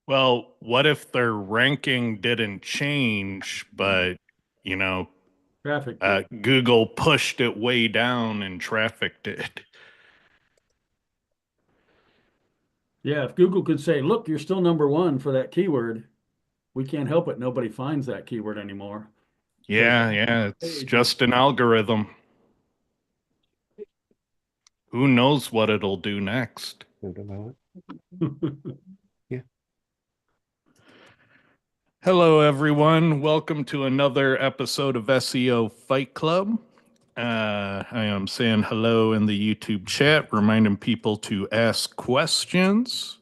Well, what if their ranking didn't change, but, you know, Traffic did. Google pushed it way down and traffic did? Yeah, if Google could say, look, you're still number one for that keyword, we can't help it. Nobody finds that keyword anymore because Yeah, it's page is just an algorithm. Who knows what it'll do next? About it. Yeah. Hello, everyone. Welcome to another episode of SEO Fight Club. I am saying hello in the YouTube chat, reminding people to ask questions.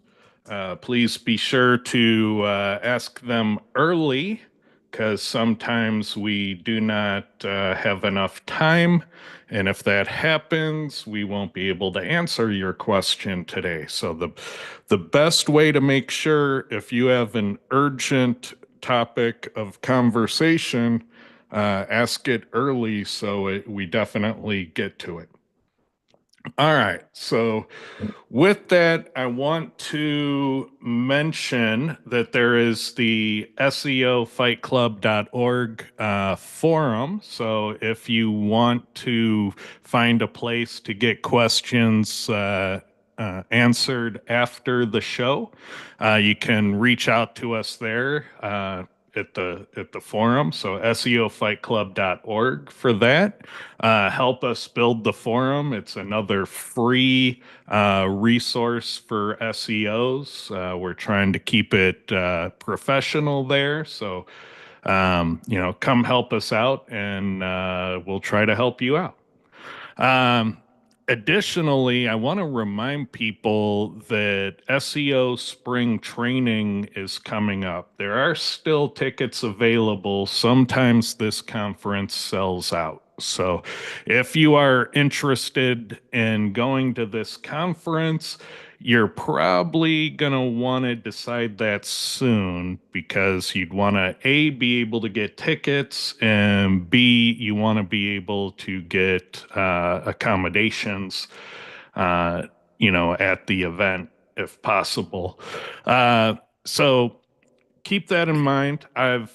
Please be sure to ask them early because sometimes we do not have enough time. And if that happens, we won't be able to answer your question today. So the best way to make sure if you have an urgent topic of conversation, ask it early so we definitely get to it. All right. So with that, I want to mention that there is the SEOfightclub.org forum. So if you want to find a place to get questions answered after the show, you can reach out to us there. At the forum, so SEOfightclub.org for that. Help us build the forum. It's another free resource for SEOs. We're trying to keep it professional there. So, come help us out and we'll try to help you out. Um, Additionally, I want to remind people that SEO spring training is coming up. There are still tickets available. Sometimes this conference sells out. So if you are interested in going to this conference, you're probably going to want to decide that soon because you'd want to A, be able to get tickets, and B, you want to be able to get accommodations, at the event if possible. Uh, so keep that in mind. I've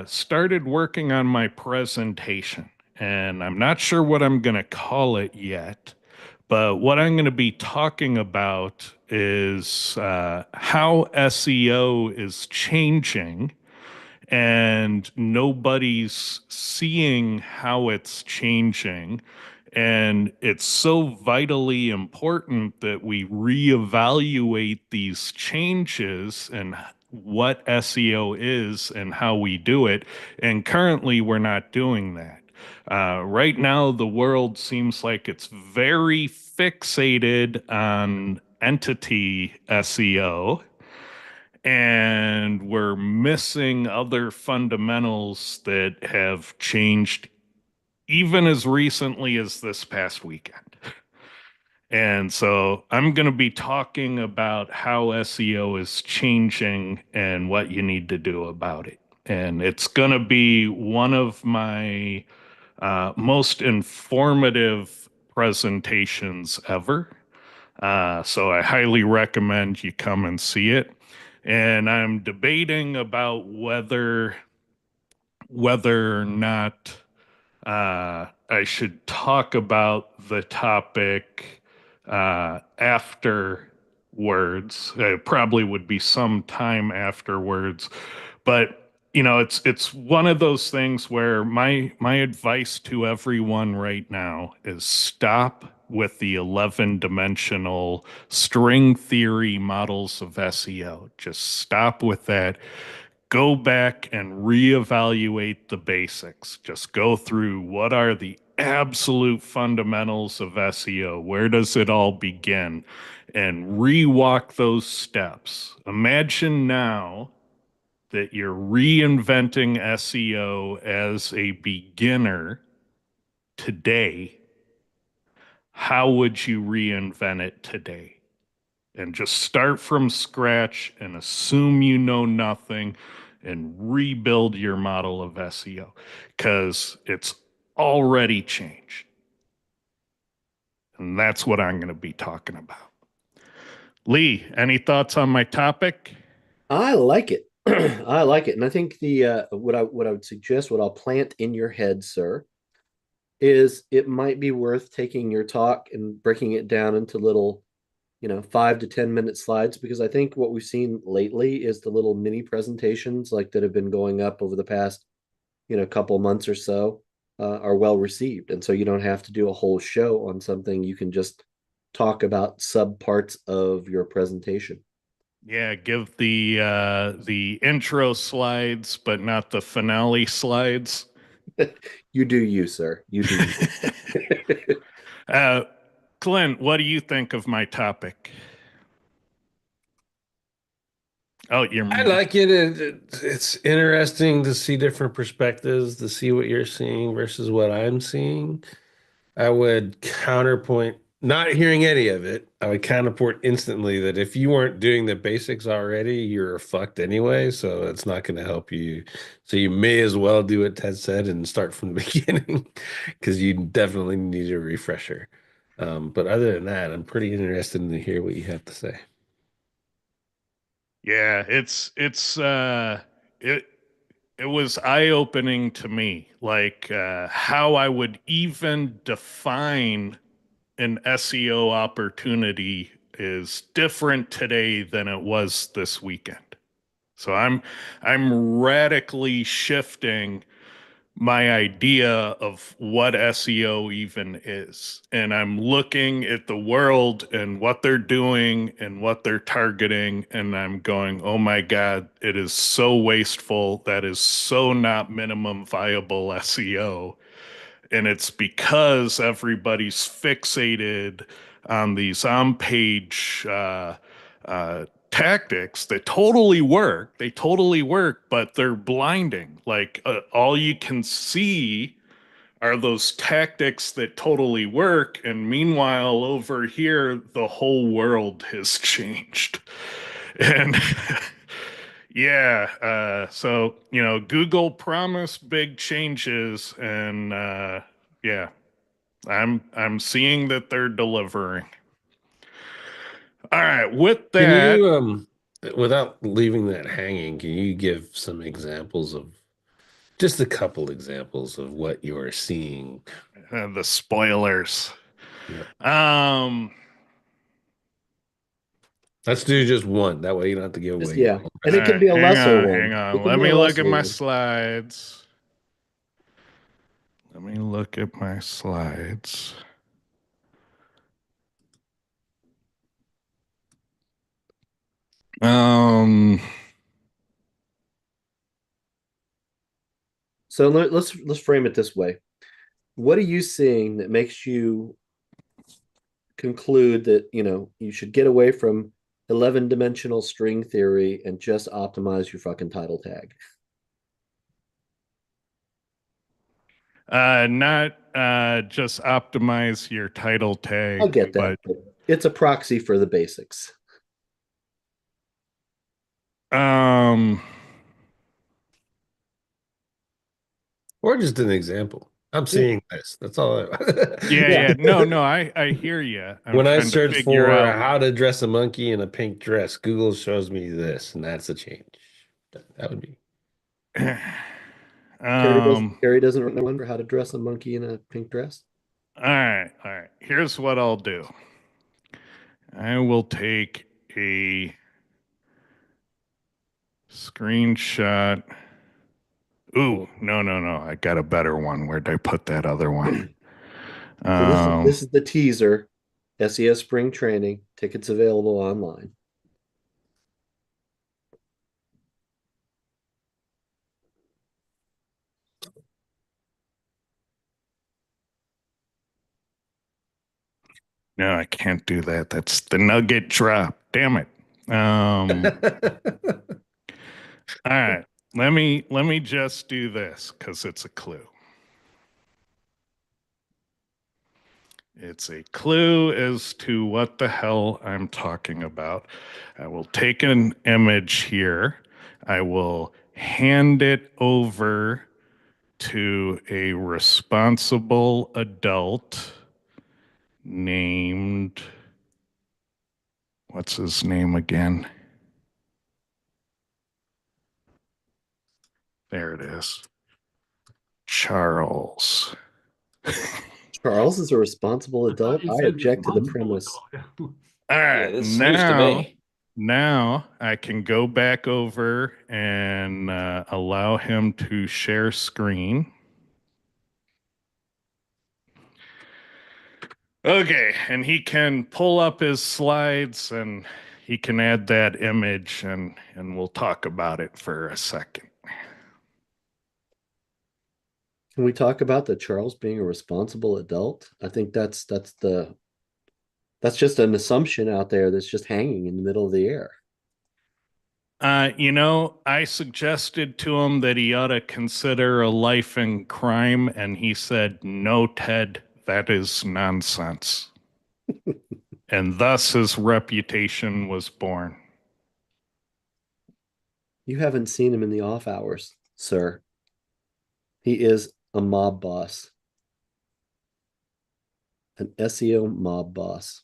started working on my presentation, and I'm not sure what I'm going to call it yet. But what I'm going to be talking about is how SEO is changing, and nobody's seeing how it's changing. And it's so vitally important that we reevaluate these changes and what SEO is and how we do it. And currently, we're not doing that. Right now, the world seems like it's very fixated on entity SEO, and we're missing other fundamentals that have changed even as recently as this past weekend. And so I'm going to be talking about how SEO is changing and what you need to do about it. And it's going to be one of my most informative presentations ever. So I highly recommend you come and see it. And I'm debating about whether or not I should talk about the topic afterwards. It probably would be some time afterwards, but it's one of those things where my advice to everyone right now is stop with the 11-dimensional string theory models of SEO. Just stop with that. Go back and reevaluate the basics. Just go through what are the absolute fundamentals of SEO? Where does it all begin? And rewalk those steps. Imagine now that you're reinventing SEO as a beginner today. How would you reinvent it today? And just start from scratch and assume you know nothing and rebuild your model of SEO because it's already changed. And that's what I'm going to be talking about. Lee, any thoughts on my topic? I like it. I like it. And I think the what I would suggest, what I'll plant in your head, sir, is it might be worth taking your talk and breaking it down into little, 5 to 10 minute slides, because I think what we've seen lately is the little mini presentations like that have been going up over the past, couple months or so, are well received. And so you don't have to do a whole show on something. You can just talk about sub parts of your presentation. Yeah, give the intro slides, but not the finale slides. You do you, sir. You do you. uh, Clint, what do you think of my topic? Oh, you're I muted. like it. It's interesting to see different perspectives, to see what you're seeing versus what I'm seeing. I would counterpoint, not hearing any of it, I would counterpoint instantly that if you weren't doing the basics already, you're fucked anyway. So it's not going to help you. So you may as well do what Ted said and start from the beginning because you definitely need a refresher. But other than that, I'm pretty interested to hear what you have to say. Yeah, it it was eye-opening to me, like how I would even define an SEO opportunity is different today than it was this weekend. So I'm radically shifting my idea of what SEO even is. And I'm looking at the world and what they're doing and what they're targeting. And I'm going, oh my God, it is so wasteful. That is so not minimum viable SEO. And it's because everybody's fixated on these on page tactics that totally work. They totally work, but they're blinding. Like all you can see are those tactics that totally work. And meanwhile, over here, the whole world has changed. And yeah, so Google promised big changes, and yeah, I'm seeing that they're delivering. All right, with Can that, you, without leaving that hanging, can you give some examples of just a couple examples of what you're seeing? the spoilers. Yep. Um, Let's do just one. That way you don't have to give Just away your yeah. whole And all it can right, be a hang lesser on, hang one. It on. can Let be a me look at lesser my one. slides. Let me look at my slides. Um, So let's frame it this way. What are you seeing that makes you conclude that, you should get away from 11-dimensional string theory and just optimize your fucking title tag? not just optimize your title I'll tag, get that, but but it's a proxy for the basics. um, or just an example. I'm Yeah. seeing this. That's all. yeah, Yeah. yeah. No, no, I hear you. I'm When I trying to search figure for out. how to dress a monkey in a pink dress, Google shows me this, and that's a change. That would be. um, Terry doesn't remember how to dress a monkey in a pink dress. all right, all right. Here's what I'll do. I will take a screenshot. Ooh, Cool. no, no, no. I got a better one. Where'd I put that other one? So this is Um, this is the teaser. SES spring training tickets available online. no, I can't do that. That's the nugget drop. Damn it. Um, all right. Let me just do this because it's a clue. It's a clue as to what the hell I'm talking about. I will take an image here. I will hand it over to a responsible adult named what's his name again? There it is. Charles. Charles is a responsible I thought adult. you I said object to the responsible premise. adult. All Yeah, right, this is news to me. now I can go back over and allow him to share screen. Okay, and he can pull up his slides and he can add that image and we'll talk about it for a second. Can we talk about the Charles being a responsible adult? I think that's just an assumption out there that's just hanging in the middle of the air. I suggested to him that he ought to consider a life in crime, and he said, "No, Ted, that is nonsense." And thus his reputation was born. You haven't seen him in the off hours, sir. He is a mob boss, an SEO mob boss.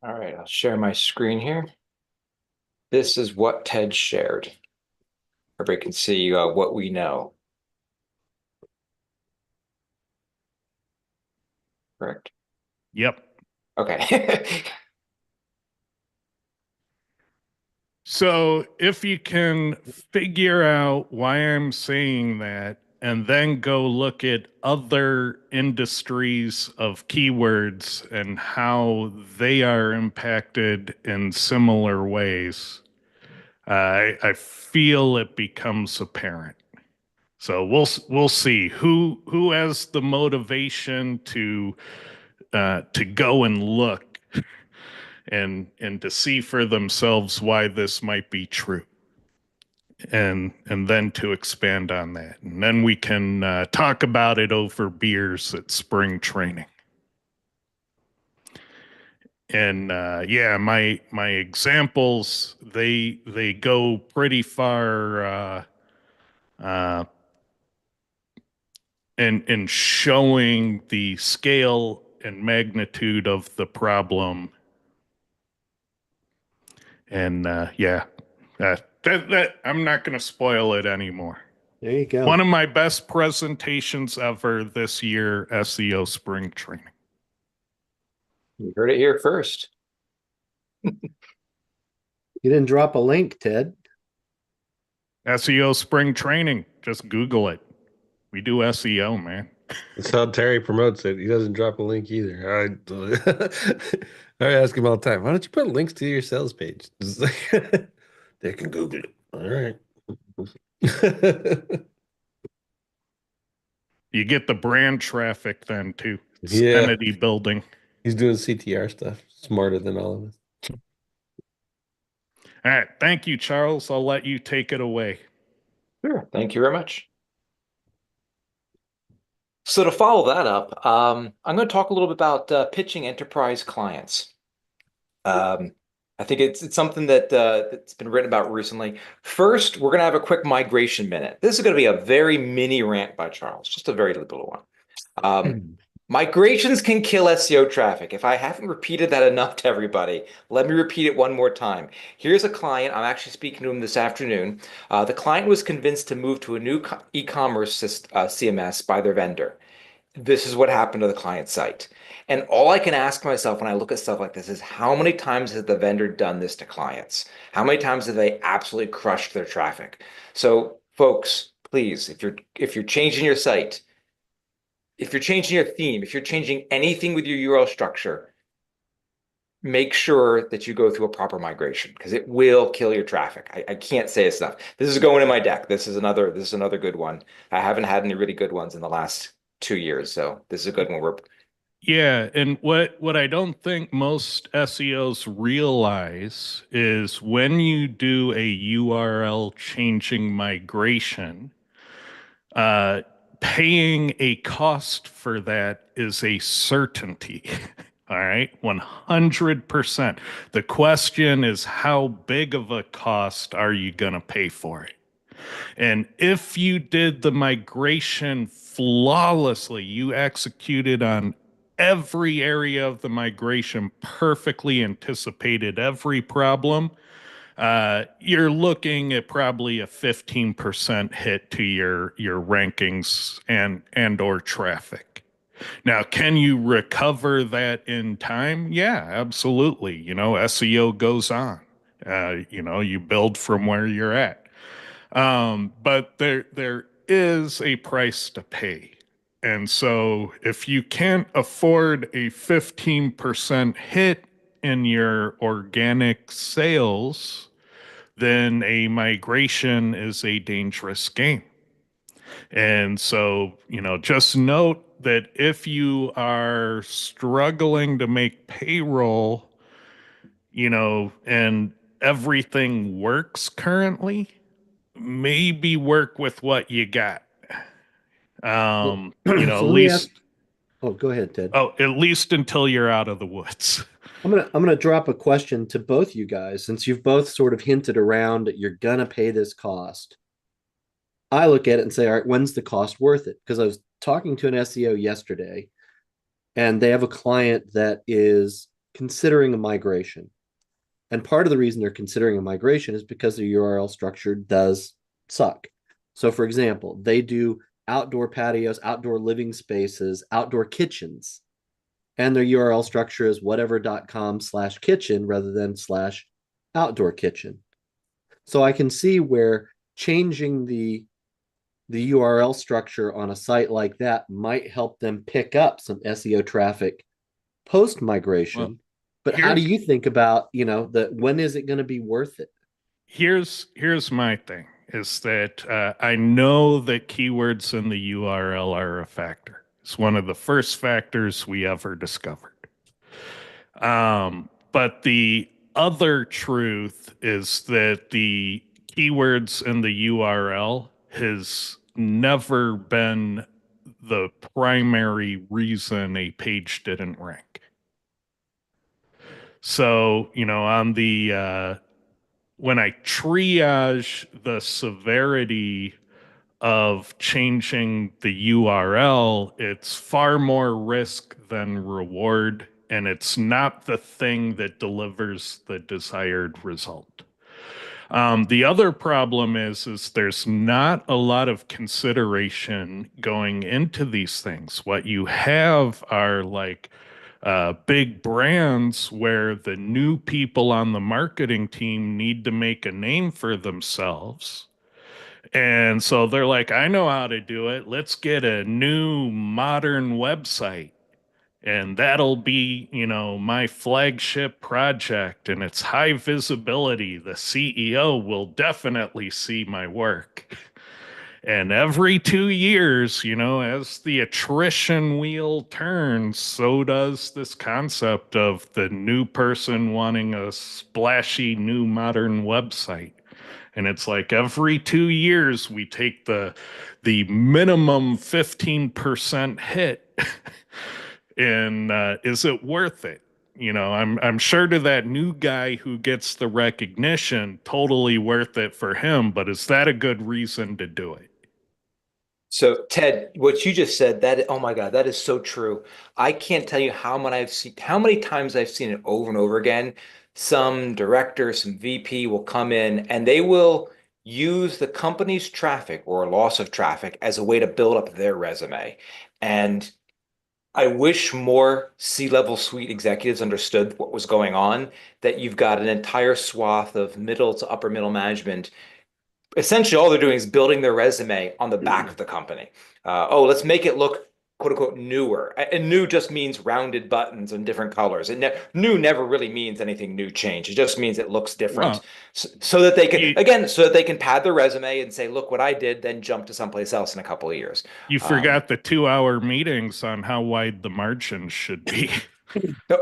All right, I'll share my screen here. This is what Ted shared. Everybody can see what we know. Correct? Yep. Okay. So if you can figure out why I'm saying that and then go look at other industries of keywords and how they are impacted in similar ways, I feel it becomes apparent. So we'll see who has the motivation to go and look and to see for themselves why this might be true, and then to expand on that, and then we can talk about it over beers at spring training. And yeah, my examples they go pretty far in showing the scale and magnitude of the problem. And yeah, that I'm not going to spoil it anymore. There you go. One of my best presentations ever this year, SEO spring training. You heard it here first. You didn't drop a link, Ted. SEO spring training. Just Google it. We do SEO, man. That's how Terry promotes it. He doesn't drop a link either. I ask him all the time, why don't you put links to your sales page? It's like, they can Google it. All right. You get the brand traffic then too. It's Yeah. entity building. He's doing CTR stuff. Smarter than all of us. All right. Thank you, Charles. I'll let you take it away. Sure. Thank you very much. So to follow that up, I'm going to talk a little bit about pitching enterprise clients. I think it's something that that's been written about recently. First, we're going to have a quick migration minute. This is going to be a very mini rant by Charles, just a very little one. Migrations can kill SEO traffic. If I haven't repeated that enough to everybody, let me repeat it one more time. Here's a client. I'm actually speaking to him this afternoon. The client was convinced to move to a new e-commerce CMS by their vendor. This is what happened to the client site. And all I can ask myself when I look at stuff like this is how many times has the vendor done this to clients? How many times have they absolutely crushed their traffic? So folks, please, if you're changing your site, if you're changing your theme, if you're changing anything with your URL structure, make sure that you go through a proper migration because it will kill your traffic. I can't say this enough. This is going in my deck. This is another good one. I haven't had any really good ones in the last 2 years, so this is a good one. Yeah, and what I don't think most SEOs realize is when you do a URL changing migration, paying a cost for that is a certainty. All right, 100%. The question is, how big of a cost are you going to pay for it? And if you did the migration flawlessly, you executed on every area of the migration, perfectly anticipated every problem, you're looking at probably a 15% hit to your rankings and or traffic. Now, can you recover that in time? Yeah, absolutely. You know, SEO goes on. You know, you build from where you're at. But there is a price to pay. And so if you can't afford a 15% hit in your organic sales, then a migration is a dangerous game. And so, you know, just note that if you are struggling to make payroll, you know, and everything works currently, maybe work with what you got. Well, You know, so at let me ask. least, Oh, go ahead, Ted. at least until you're out of the woods. I'm gonna drop a question to both you guys since you've both sort of hinted around that you're gonna pay this cost. I look at it and say, all right, when's the cost worth it? Because I was talking to an SEO yesterday, and they have a client that is considering a migration. And part of the reason they're considering a migration is because the URL structure does suck. So, for example, they do outdoor patios, outdoor living spaces, outdoor kitchens, and their URL structure is whatever.com/kitchen rather than /outdoor kitchen. So I can see where changing the URL structure on a site like that might help them pick up some SEO traffic post Well, migration. But how do here's you think about, when is it going to be worth it? here's my thing is that I know that keywords in the URL are a factor. It's one of the first factors we ever discovered. But the other truth is that the keywords in the URL has never been the primary reason a page didn't rank. So, you know, on the when I triage the severity of changing the URL, it's far more risk than reward, and it's not the thing that delivers the desired result. The other problem is there's not a lot of consideration going into these things. What you have are like big brands where the new people on the marketing team need to make a name for themselves. And so they're like, I know how to do it. Let's get a new modern website. And that'll be, you know, my flagship project. And it's high visibility. The CEO will definitely see my work. And every 2 years, you know, as the attrition wheel turns, so does this concept of the new person wanting a splashy new modern website. And it's like every 2 years we take the minimum 15% hit. And is it worth it? You know, I'm sure to that new guy who gets the recognition, totally worth it for him, but is that a good reason to do it? So, Ted, what you just said, that, oh my God, that is so true. I can't tell you how many times I've seen it over and over again. Some director, some VP will come in and they will use the company's traffic or loss of traffic as a way to build up their resume. And I wish more C-level suite executives understood what was going on, that you've got an entire swath of middle to upper middle management. Essentially all they're doing is building their resume on the back of the company. Oh, let's make it look quote unquote newer. And new just means rounded buttons and different colors. New never really means anything new change. It just means it looks different. Well, So that they can, you, again, so that they can pad their resume and say, look what I did, then jump to someplace else in a couple of years. you Um, forgot the 2 hour meetings on how wide the margins should be.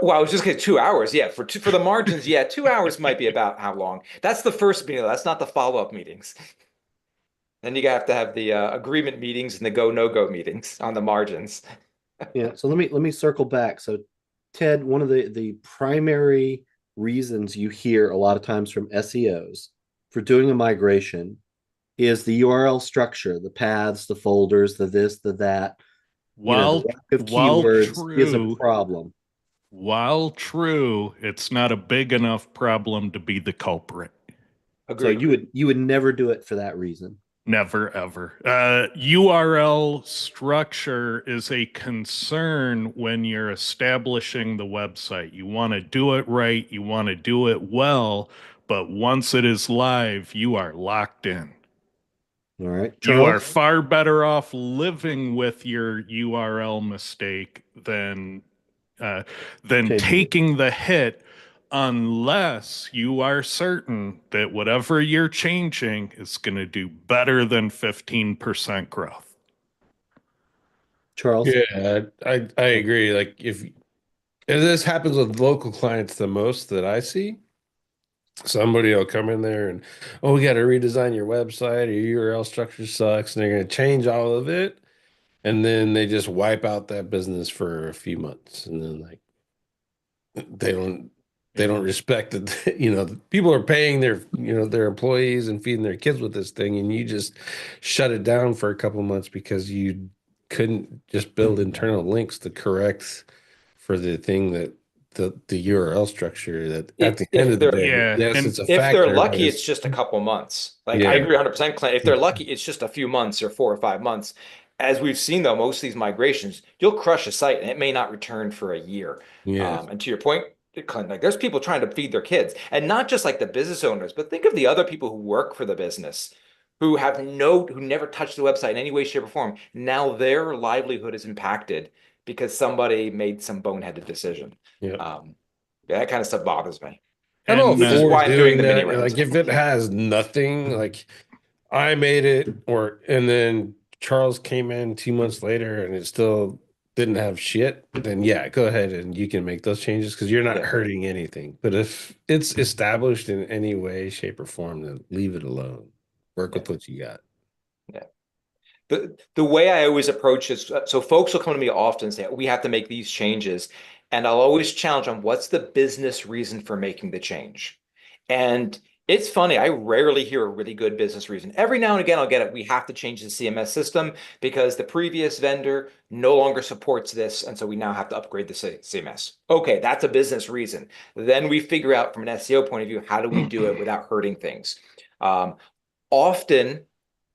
Well, I was just getting 2 hours. Yeah, for the margins, yeah, 2 hours might be about how long. That's the first meeting. That's not the follow-up meetings. Then you have to have the agreement meetings and the go no go meetings on the margins. Yeah. So let me circle back. So, Ted, one of the primary reasons you hear a lot of times from SEOs for doing a migration is the URL structure, the paths, the folders, the this, the that. The While lack of while keywords is a true, problem. while true, it's not a big enough problem to be the culprit. So Agreed. you would never do it for that reason. Never ever. URL structure is a concern when you're establishing the website. You want to do it right, you want to do it well, but once it is live, you are locked in. All right, You are Charles. far better off living with your URL mistake uh, than Changing it. taking the hit unless you are certain that whatever you're changing is going to do better than 15% growth. Charles. Yeah, I agree. Like if this happens with local clients the most that I see, somebody will come in there and, oh, we got to redesign your website, or your URL structure sucks, and they're going to change all of it, and then they just wipe out that business for a few months, and then like they don't they don't respect that people are paying their employees and feeding their kids with this thing, and you just shut it down for a couple months because you couldn't just build internal links to correct for the thing that the URL structure that at the end If of the they're day, Yeah, yes, and it's a if they're factor, but lucky, it's it's just a couple months. Like I yeah, agree 100%, Clint. If they're lucky, it's just a few months or 4 or 5 months. As we've seen though, most of these migrations, you'll crush a site and it may not return for a year. yeah, And to your point, Clint, like there's people trying to feed their kids, and not just like the business owners, but think of the other people who work for the business, who never touched the website in any way, shape, or form. Now their livelihood is impacted because somebody made some boneheaded decision. yeah. Yeah, that kind of stuff bothers me. I'm all and Which is for why I'm doing doing the mini that. rounds. Like if it has nothing, like I made it, and then Charles came in 2 months later and it still didn't have shit, then yeah, go ahead and you can make those changes because you're not Yeah, hurting anything. But if it's established in any way, shape, or form, then leave it alone. Work yeah, with what you got. yeah. The way I always approach is so folks will come to me often and say, we have to make these changes. And I'll always challenge them, what's the business reason for making the change? And it's funny, I rarely hear a really good business reason. Every now and again, I'll get it. We have to change the CMS system because the previous vendor no longer supports this. And so we now have to upgrade the CMS. Okay, that's a business reason. Then we figure out from an SEO point of view, how do we do it without hurting things? Often,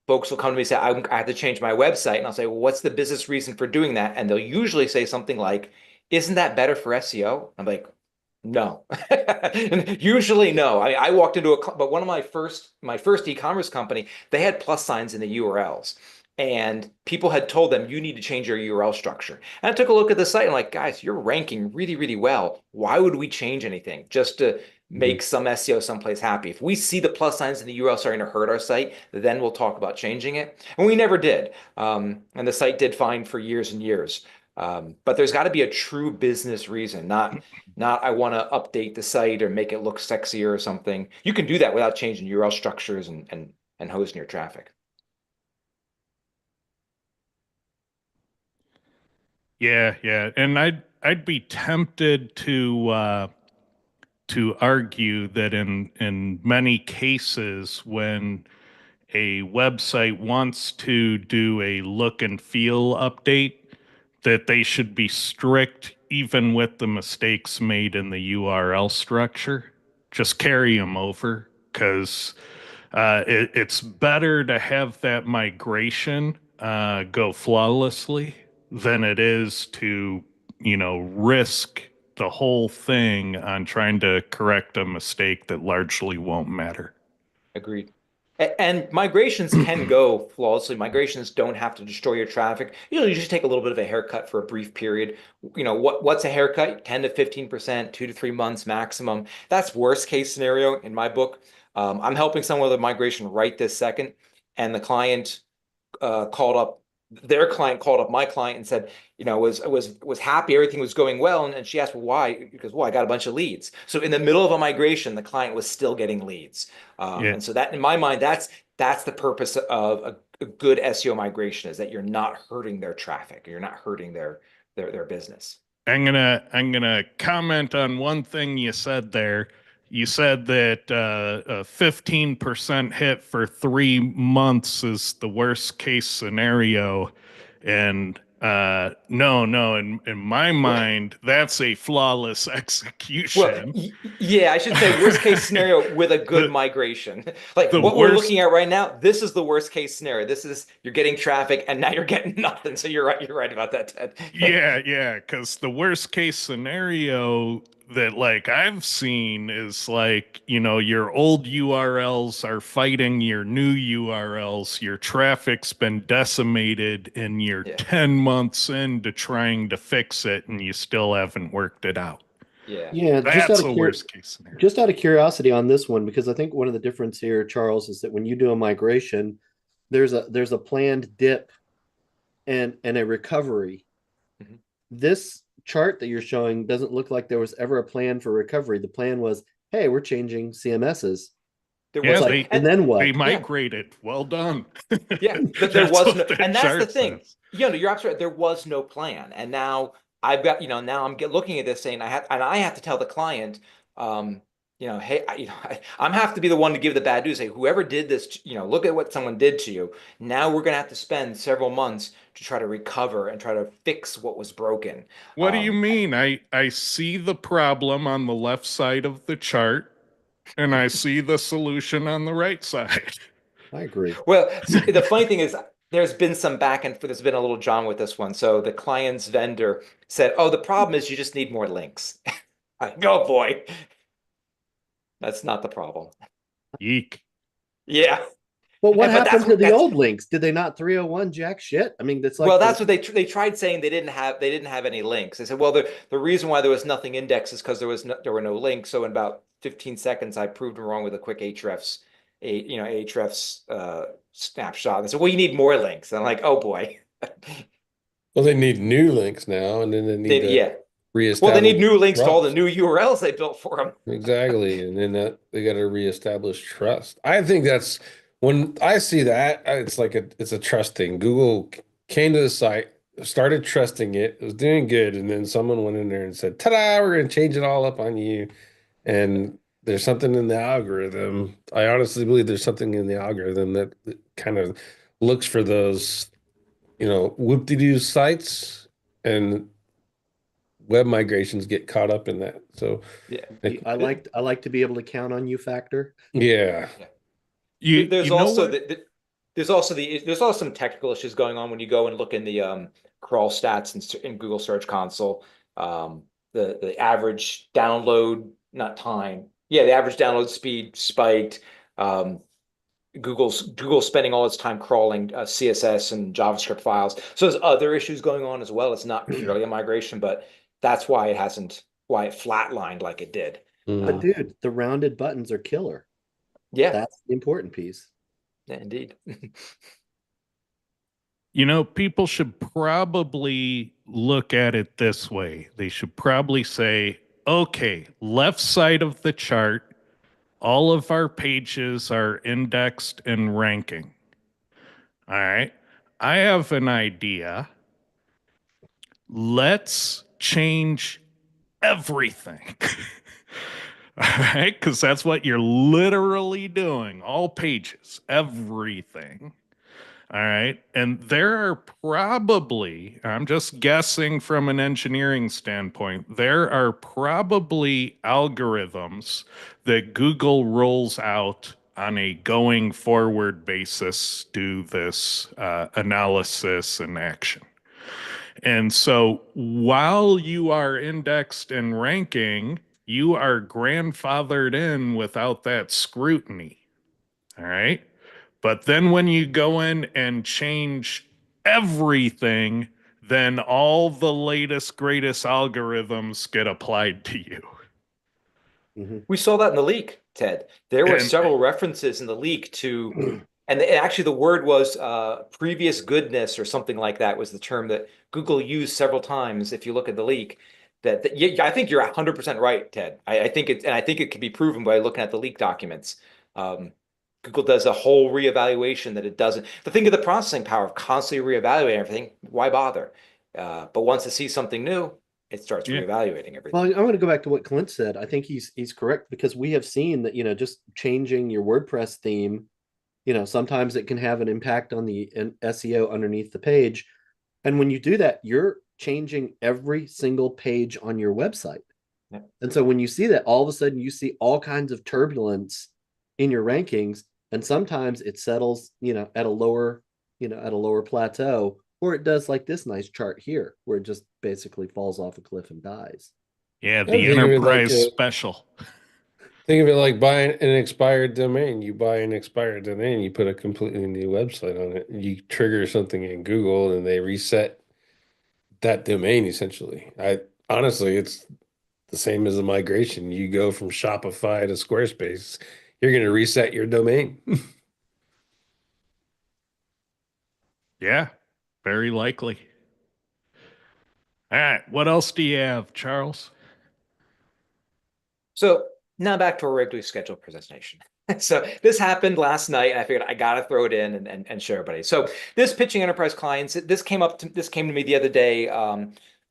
folks will come to me and say, I have to change my website. And I'll say, well, what's the business reason for doing that? And they'll usually say something like, isn't that better for SEO? I'm like, no. Usually no. I walked into but one of my first e-commerce company, they had plus signs in the URLs. And people had told them, you need to change your URL structure. And I took a look at the site and like, guys, you're ranking really, really well. Why would we change anything just to make some SEO someplace happy? If we see the plus signs in the URL starting to hurt our site, then we'll talk about changing it. And we never did. And the site did fine for years and years. But there's got to be a true business reason, not I want to update the site or make it look sexier or something. You can do that without changing URL structures and hosting your traffic. yeah, yeah, and I'd be tempted to argue that in many cases when a website wants to do a look and feel update, that they should be strict even with the mistakes made in the URL structure. Just carry them over because it's better to have that migration go flawlessly than it is to, risk the whole thing on trying to correct a mistake that largely won't matter. Agreed. And migrations can go flawlessly. Migrations don't have to destroy your traffic. You just take a little bit of a haircut for a brief period. What's a haircut? 10 to 15%, 2 to 3 months maximum. That's worst case scenario in my book. I'm helping someone with a migration right this second, and the client called up their client called up my client and said, was happy, everything was going well. And she asked, well, why? Because, well, I got a bunch of leads. So in the middle of a migration, the client was still getting leads. Yeah. And so that, in my mind, that's the purpose of a good SEO migration, is that you're not hurting their traffic, you're not hurting their business. I'm gonna comment on one thing you said there. You said that a 15% hit for 3 months is the worst case scenario, and No. In my mind, that's a flawless Well, execution. yeah, I should say worst case scenario with a good The migration. Like the what we're worst looking at right now, this is the worst case scenario. This is you're getting traffic and now you're getting nothing. So you're right about that, Ted. Yeah, because the worst case scenario that like I've seen is like, your old URLs are fighting your new URLs. Your traffic's been decimated and you're Yeah, 10 months into trying to fix it and you still haven't worked it out. yeah. Yeah, That's a worst case scenario. just out of curiosity on this one, because I think one of the difference here, Charles, is that when you do a migration, there's a planned dip and a recovery. Mhm. This chart that you're showing doesn't look like there was ever a plan for recovery. The plan was, hey, we're changing CMSs. There Yeah, It's was like, no, they and and then they what? yeah, migrated. Well done. yeah, but there That's was what no, that and that's the chart thing. says. You're absolutely right. There was no plan, and now I've got, now looking at this saying I have to tell the client, hey, I'm have to be the one to give the bad news. Say, whoever did this, look at what someone did to you. Now we're going to have to spend several months to try to recover and try to fix what was broken. What do you mean? I see the problem on the left side of the chart and I see the solution on the right side. I agree. Well, see, the funny thing is, there's been some back and forth. There's been a little John with this one. So the client's vendor said, "Oh, the problem is you just need more links." I go, oh boy, that's not the problem. Eek. Yeah, But what but happened to the old links? Did they not 301 jack shit? I mean, it's well, like that's what they tried saying. They didn't have any links. They said, well, the reason why there was nothing indexed is because there were no links. So in about 15 seconds, I proved them wrong with a quick Ahrefs snapshot. They said, well, you need more links. And I'm like, oh boy. Well, they need new links now, and then they need to Yeah. Well, they reestablish need new links to all the trust. new URLs they built for them. Exactly, and then they got to reestablish trust. I think that's when I see that it's like it's a trust thing. Google came to the site, started trusting it, it was doing good, and then someone went in there and said, "Ta-da! We're going to change it all up on you." And there's something in the algorithm. I honestly believe there's something in the algorithm that kind of looks for those, whoop-de-doo sites, and web migrations get caught up in that. So, Yeah. I like to be able to count on you factor. yeah. Yeah. You There's know also what? there's also some technical issues going on when you go and look in the crawl stats in Google Search Console. The average download, not time. Yeah, the average download speed spiked. Um, Google's spending all its time crawling CSS and JavaScript files. So there's other issues going on as well. It's not purely a migration, but that's why it flatlined like it did. But Mm. dude, the rounded buttons are killer. Yeah, That's the important piece. yeah, indeed. People should probably look at it this way. They should probably say, okay, left side of the chart, all of our pages are indexed and ranking. All right. I have an idea. Let's change everything. All right. Because that's what you're literally doing. All pages, everything. All right. And there are probably, I'm just guessing from an engineering standpoint, there are probably algorithms that Google rolls out on a going forward basis do this analysis and action. And so while you are indexed and ranking, you are grandfathered in without that scrutiny. All right. But then when you go in and change everything, then all the latest, greatest algorithms get applied to you. Mhm. We saw that in the leak, Ted. There were And several references in the leak and actually the word was previous goodness or something like that was the term that Google used several times. If you look at the leak, yeah, I think you're 100% right, Ted. I think I think it can be proven by looking at the leak documents. Um, Google does a whole reevaluation that it doesn't. The thing of the processing power of constantly reevaluating everything, why bother? But once it sees something new, it starts yeah, reevaluating Well, everything. I'm going to go back to what Clint said. I think he's correct because we have seen that, just changing your WordPress theme, sometimes it can have an impact on the SEO underneath the page. And when you do that, you're changing every single page on your website. Yep. And so when you see that, all of a sudden you see all kinds of turbulence in your rankings. And sometimes it settles, at a lower, at a lower plateau, or it does like this nice chart here, where it just basically falls off a cliff and dies. Yeah, I the think of it like enterprise special. think of it like buying an expired domain. You buy an expired domain, you put a completely new website on it. You trigger something in Google, and they reset that domain essentially. I honestly, it's the same as a migration. You go from Shopify to Squarespace, you're going to reset your domain. Yeah, very likely. All right, what else do you have, Charles? So now back to our regularly scheduled presentation. So this happened last night, and I figured I got to throw it in and show everybody. So this pitching enterprise clients, this came to me the other day.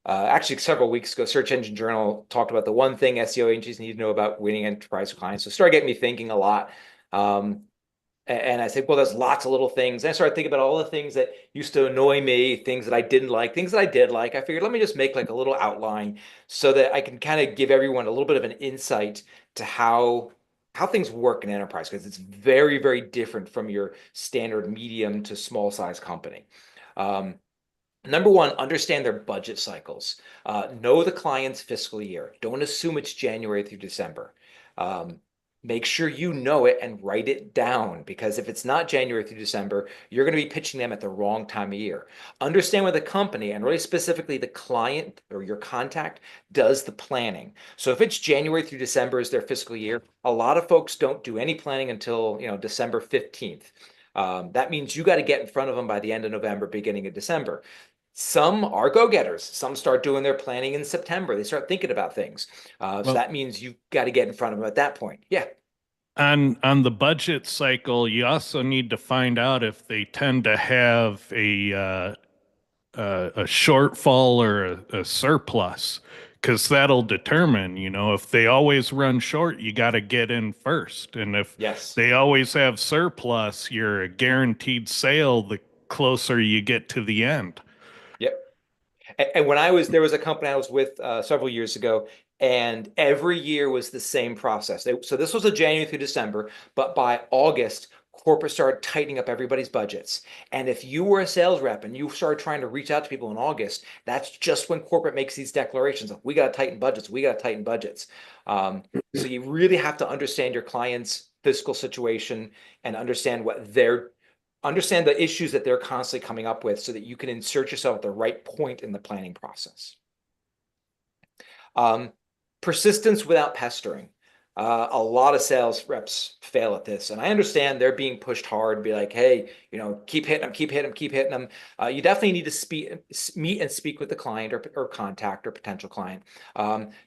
Actually, several weeks ago, Search Engine Journal talked about the one thing SEO agencies need to know about winning enterprise clients. So it started getting me thinking a lot. And I said, well, there's lots of little things. And I started thinking about all the things that used to annoy me, things that I didn't like, things that I did like. I figured, let me just make like a little outline so that I can kind of give everyone a little bit of an insight to how things work in enterprise, because it's very, very different from your standard medium to small size company. Number one, understand their budget cycles. Know the client's fiscal year. Don't assume it's January through December. Make sure you know it and write it down, because if it's not January through December, you're going to be pitching them at the wrong time of year. Understand where the company, and really specifically the client or your contact, does the planning. So if it's January through December is their fiscal year, a lot of folks don't do any planning until December 15th. That means you got to get in front of them by the end of November, beginning of December. Some are go-getters. Some start doing their planning in September. They start thinking about things. So that means you've got to get in front of them at that point. Yeah. On the budget cycle, you also need to find out if they tend to have a shortfall or a surplus, because that'll determine, if they always run short, you got to get in first. And if Yes. they always have surplus, you're a guaranteed sale the closer you get to the end. Yep. And there was a company I was with several years ago, and every year was the same process. So this was a January through December, but by August, corporate started tightening up everybody's budgets. And if you were a sales rep and you started trying to reach out to people in August, that's just when corporate makes these declarations of, we got to tighten budgets, we got to tighten budgets. So you really have to understand your client's fiscal situation and understand the issues that they're constantly coming up with, so that you can insert yourself at the right point in the planning process. Persistence without pestering. A lot of sales reps fail at this, and I understand they're being pushed hard to be like, hey, keep hitting them, keep hitting them, keep hitting them. You definitely need to meet and speak with the client or contact or potential client.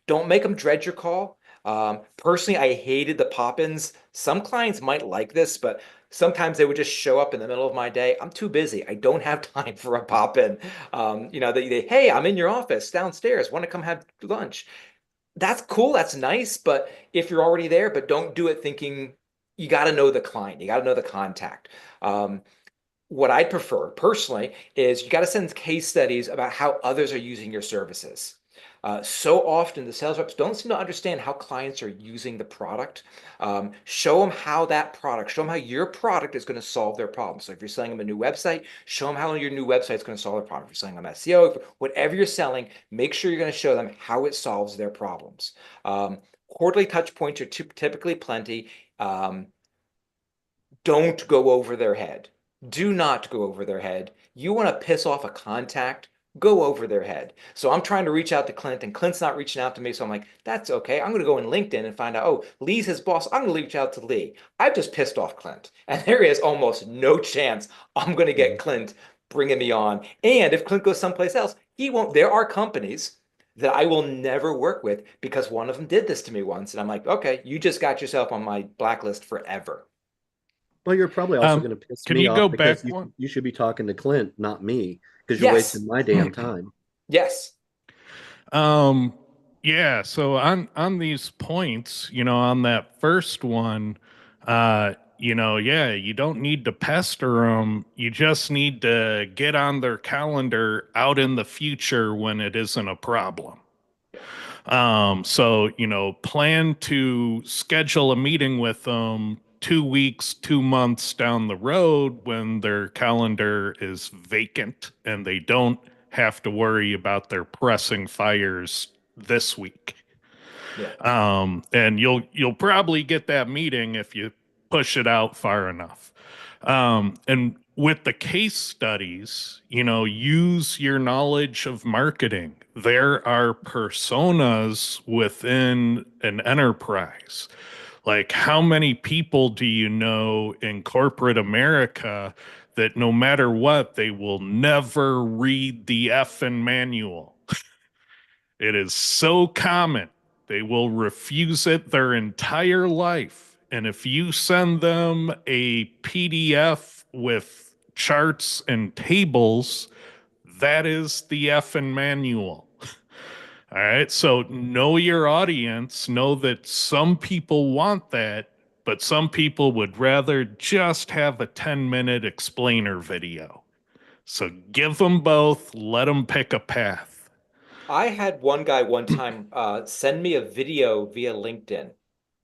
Don't make them dread your call. Personally, I hated the pop-ins. Some clients might like this, but sometimes they would just show up in the middle of my day. I'm too busy. I don't have time for a pop-in. Hey, I'm in your office downstairs. Want to come have lunch? That's cool. That's nice. But if you're already there, but don't do it thinking, you got to know the client. You got to know the contact. What I'd prefer personally is you got to send case studies about how others are using your services. So often the sales reps don't seem to understand how clients are using the product. Show them how your product is going to solve their problem. So if you're selling them a new website, show them how your new website is going to solve their problem. If you're selling them SEO, whatever you're selling, make sure you're going to show them how it solves their problems. Quarterly touch points are typically plenty. Don't go over their head. Do not go over their head. You want to piss off a contact, go over their head. So I'm trying to reach out to Clint, and Clint's not reaching out to me. So I'm like, that's okay. I'm going to go in LinkedIn and find out, oh, Lee's his boss. I'm going to reach out to Lee. I've just pissed off Clint. And there is almost no chance I'm going to get Clint bringing me on. And if Clint goes someplace else, he won't. There are companies that I will never work with because one of them did this to me once. And I'm like, okay, you just got yourself on my blacklist forever. Well, you're probably also going to piss Can me you off go because back one? you should be talking to Clint, not me, because you're Yes. wasting my damn time. Yes. Yeah, so on these points, on that first one, yeah, you don't need to pester them. You just need to get on their calendar out in the future when it isn't a problem. So, plan to schedule a meeting with them 2 weeks, 2 months down the road when their calendar is vacant and they don't have to worry about their pressing fires this week. Yeah. And you'll probably get that meeting if you push it out far enough. And with the case studies, use your knowledge of marketing. There are personas within an enterprise. Like, how many people do you know in corporate America that no matter what, they will never read the effing manual? It is so common. They will refuse it their entire life. And if you send them a PDF with charts and tables, that is the effing manual. All right. So know your audience. Know that some people want that, but some people would rather just have a 10-minute explainer video. So give them both, let them pick a path. I had one guy one time send me a video via LinkedIn.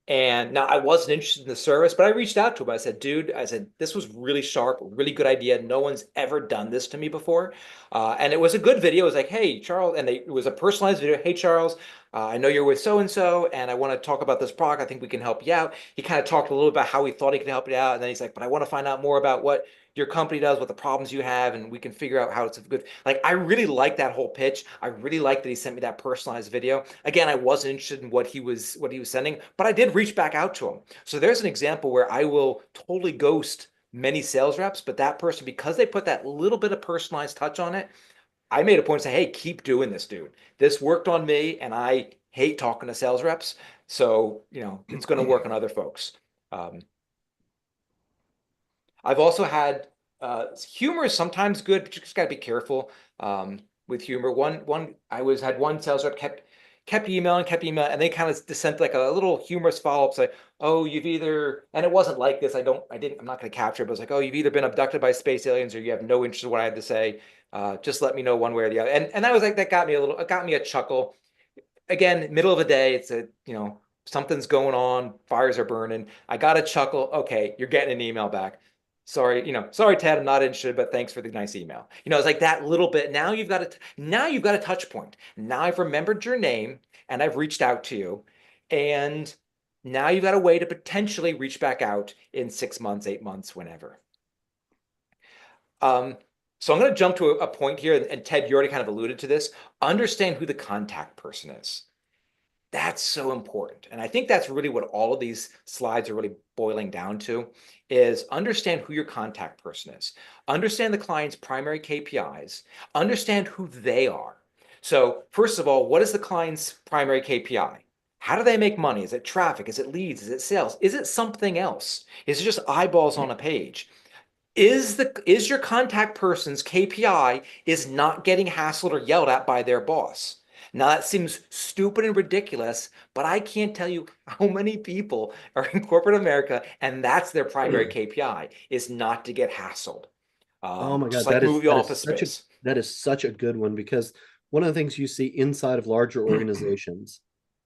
And now I wasn't interested in the service, but I reached out to him. I said, dude, this was really sharp, really good idea. No one's ever done this to me before. And it was a good video. It was like, hey, Charles, and it was a personalized video. Hey, Charles, I know you're with so-and-so, and I want to talk about this product. I think we can help you out. He kind of talked a little about how he thought he could help you out. And then he's like, but I want to find out more about what your company does, what the problems you have, and we can figure out how it's a good. Like, I really like that whole pitch. I really like that he sent me that personalized video. Again, I wasn't interested in what he was sending, but I did reach back out to him. So there's an example where I will totally ghost many sales reps, but that person, because they put that little bit of personalized touch on it, I made a point to say, hey, keep doing this, dude. This worked on me, and I hate talking to sales reps. So, it's going to work on other folks. I've also had humor is sometimes good, but you just got to be careful with humor. Had one sales rep kept emailing, and they kind of sent like a little humorous follow-up, say, oh, you've either, and it wasn't like this. I'm not going to capture it, but it was like, oh, you've either been abducted by space aliens or you have no interest in what I had to say. Just let me know one way or the other. And that was like, that got me a chuckle. Again, middle of the day, it's something's going on, fires are burning. I got a chuckle. Okay, you're getting an email back. Sorry, Ted, I'm not interested, but thanks for the nice email. It's like that little bit. Now you've got a touch point. Now I've remembered your name and I've reached out to you. And now you've got a way to potentially reach back out in 6 months, 8 months, whenever. So I'm going to jump to a point here, and Ted, you already kind of alluded to this. Understand who the contact person is. That's so important. And I think that's really what all of these slides are really boiling down to, is understand who your contact person is. Understand the client's primary KPIs. Understand who they are. So first of all, what is the client's primary KPI? How do they make money? Is it traffic? Is it leads? Is it sales? Is it something else? Is it just eyeballs on a page? Is your contact person's KPI is not getting hassled or yelled at by their boss? Now that seems stupid and ridiculous, but I can't tell you how many people are in corporate America and that's their primary KPI, is not to get hassled. Oh my God, Just like movie office space. That is such a good one, because one of the things you see inside of larger organizations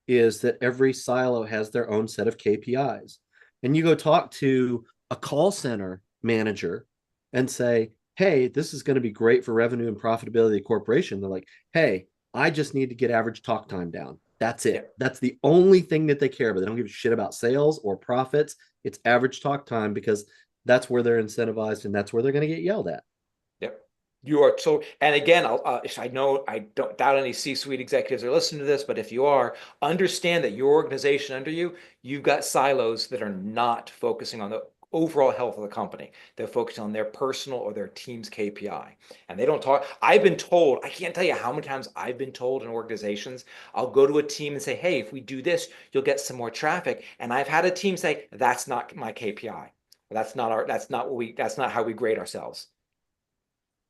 is that every silo has their own set of KPIs. And you go talk to a call center manager and say, hey, this is going to be great for revenue and profitability of the corporation. They're like, hey, I just need to get average talk time down. That's it. Yep. That's the only thing that they care about. They don't give a shit about sales or profits. It's average talk time, because that's where they're incentivized and that's where they're going to get yelled at. Yep. You are so, and again, I know I don't doubt any C-suite executives are listening to this, but if you are, understand that your organization under you, you've got silos that are not focusing on the overall health of the company. They're focused on their personal or their team's KPI. And they don't talk. I've been told, I can't tell you how many times I've been told in organizations, I'll go to a team and say, hey, if we do this, you'll get some more traffic. And I've had a team say, that's not my KPI. That's not how we grade ourselves.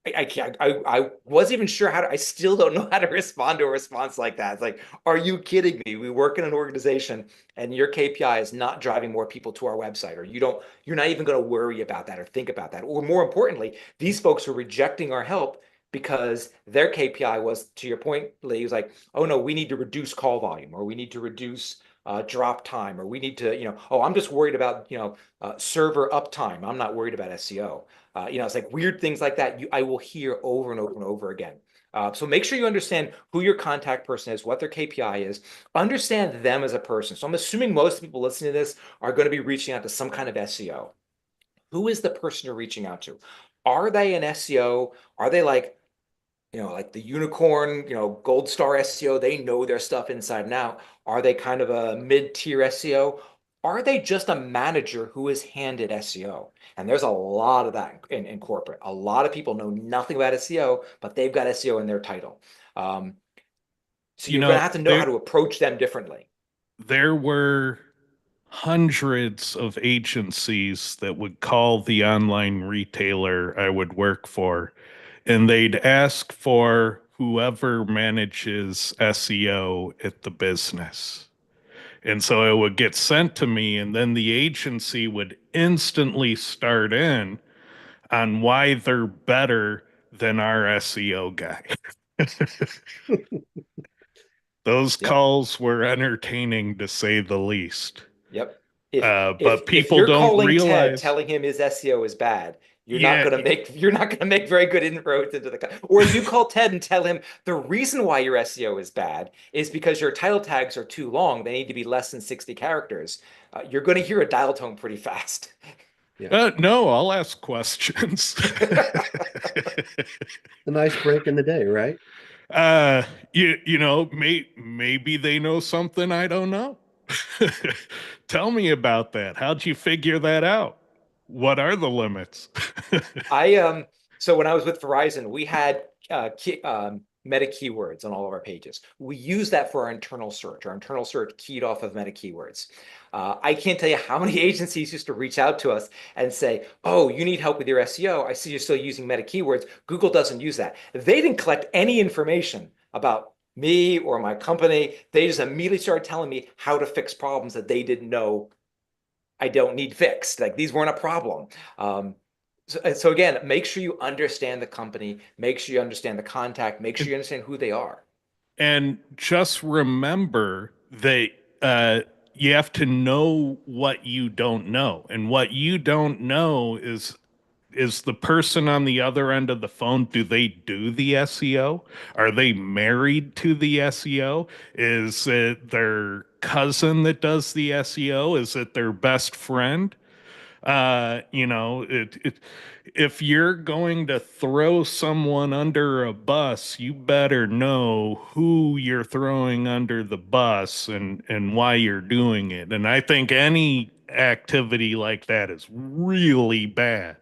I can't. I wasn't even sure how to. I still don't know how to respond to a response like that. It's like, are you kidding me? We work in an organization, and your KPI is not driving more people to our website, or you're not even going to worry about that or think about that. Or more importantly, these folks are rejecting our help because their KPI was, to your point, Lee, was like, oh no, we need to reduce call volume, or we need to reduce drop time, or we need to, oh, I'm just worried about, server uptime. I'm not worried about SEO. It's like weird things like that I will hear over and over and over again. So make sure you understand who your contact person is, what their KPI is, understand them as a person. So I'm assuming most people listening to this are going to be reaching out to some kind of SEO. Who is the person you're reaching out to? Are they an SEO? Are they like the unicorn, gold star SEO? They know their stuff inside and out. Are they kind of a mid-tier SEO? Are they just a manager who is handed SEO? And there's a lot of that in corporate. A lot of people know nothing about SEO, but they've got SEO in their title. So you're going to have to know how to approach them differently. There were hundreds of agencies that would call the online retailer I would work for, and they'd ask for whoever manages SEO at the business. And so it would get sent to me, and then the agency would instantly start in on why they're better than our SEO guy. Those Yep. calls were entertaining to say the least. Yep. But If people you're don't calling Ted realize. telling him his SEO is bad, you're not Yeah, going to make very good inroads into the. Or if you call Ted and tell him the reason why your SEO is bad is because your title tags are too long, they need to be less than 60 characters. You're going to hear a dial tone pretty fast. Yeah. no, I'll ask questions. A nice break in the day, right? Maybe they know something I don't know. Tell me about that. How'd you figure that out? What are the limits? So when I was with Verizon, we had meta keywords on all of our pages. We use that for our internal search. Our internal search keyed off of meta keywords. I can't tell you how many agencies used to reach out to us and say, oh, you need help with your SEO. I see you're still using meta keywords. Google doesn't use that. They didn't collect any information about me or my company. They just immediately started telling me how to fix problems that they didn't know I don't need fixed. Like these weren't a problem. So again, make sure you understand the company, make sure you understand the contact, make sure you understand who they are. And just remember that you have to know what you don't know. And what you don't know is the person on the other end of the phone, do they do the SEO? Are they married to the SEO? Is it their cousin that does the SEO? Is it their best friend? If you're going to throw someone under a bus, you better know who you're throwing under the bus and why you're doing it. And I think any activity like that is really bad.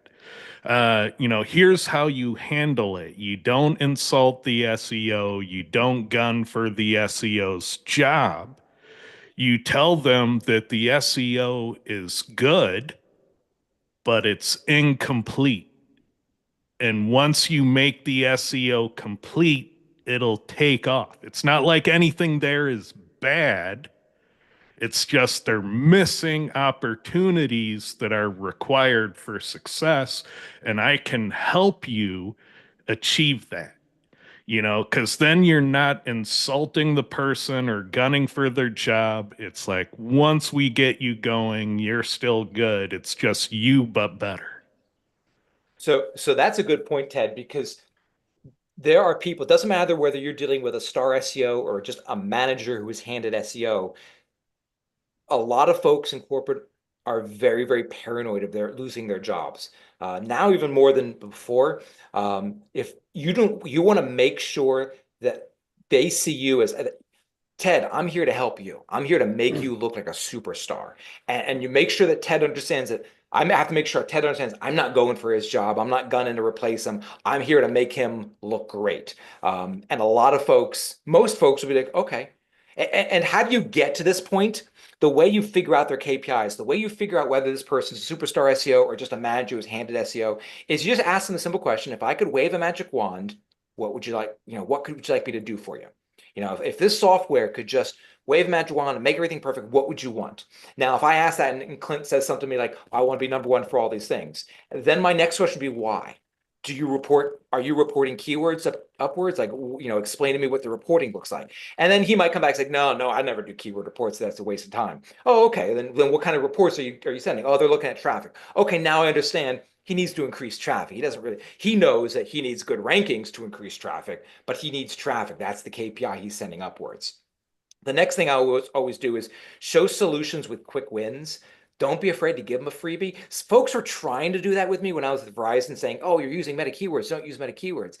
Here's how you handle it. You don't insult the SEO. You don't gun for the SEO's job. You tell them that the SEO is good, but it's incomplete. And once you make the SEO complete, it'll take off. It's not like anything there is bad. It's just they're missing opportunities that are required for success. And I can help you achieve that, because then you're not insulting the person or gunning for their job. It's like once we get you going, you're still good. It's just you, but better. So that's a good point, Ted, because there are people, it doesn't matter whether you're dealing with a star SEO or just a manager who is handed SEO. A lot of folks in corporate are very, very paranoid of their losing their jobs. Now, even more than before, if you want to make sure that they see you as Ted, I'm here to help you. I'm here to make you look like a superstar. And you make sure that Ted understands that I have to make sure Ted understands I'm not going for his job. I'm not gunning to replace him. I'm here to make him look great. And a lot of folks, most folks will be like, okay. And how do you get to this point? the way you figure out their KPIs, the way you figure out whether this person's a superstar SEO or just a manager who's handed SEO is you just ask them a simple question. If I could wave a magic wand, what would you like, what would you like me to do for you? If this software could just wave a magic wand and make everything perfect, what would you want? Now, if I ask that and Clint says something to me like, I want to be number one for all these things, then my next question would be why? Are you reporting keywords upwards? Like, explain to me what the reporting looks like. And then he might come back and say, no, I never do keyword reports. That's a waste of time. Oh, okay. Then what kind of reports are you sending? Oh, they're looking at traffic. Okay, now I understand. He needs to increase traffic. He knows that he needs good rankings to increase traffic, but he needs traffic. That's the KPI he's sending upwards. The next thing I always do is show solutions with quick wins. Don't be afraid to give them a freebie. Folks were trying to do that with me when I was at Verizon saying, oh, you're using meta keywords. Don't use meta keywords.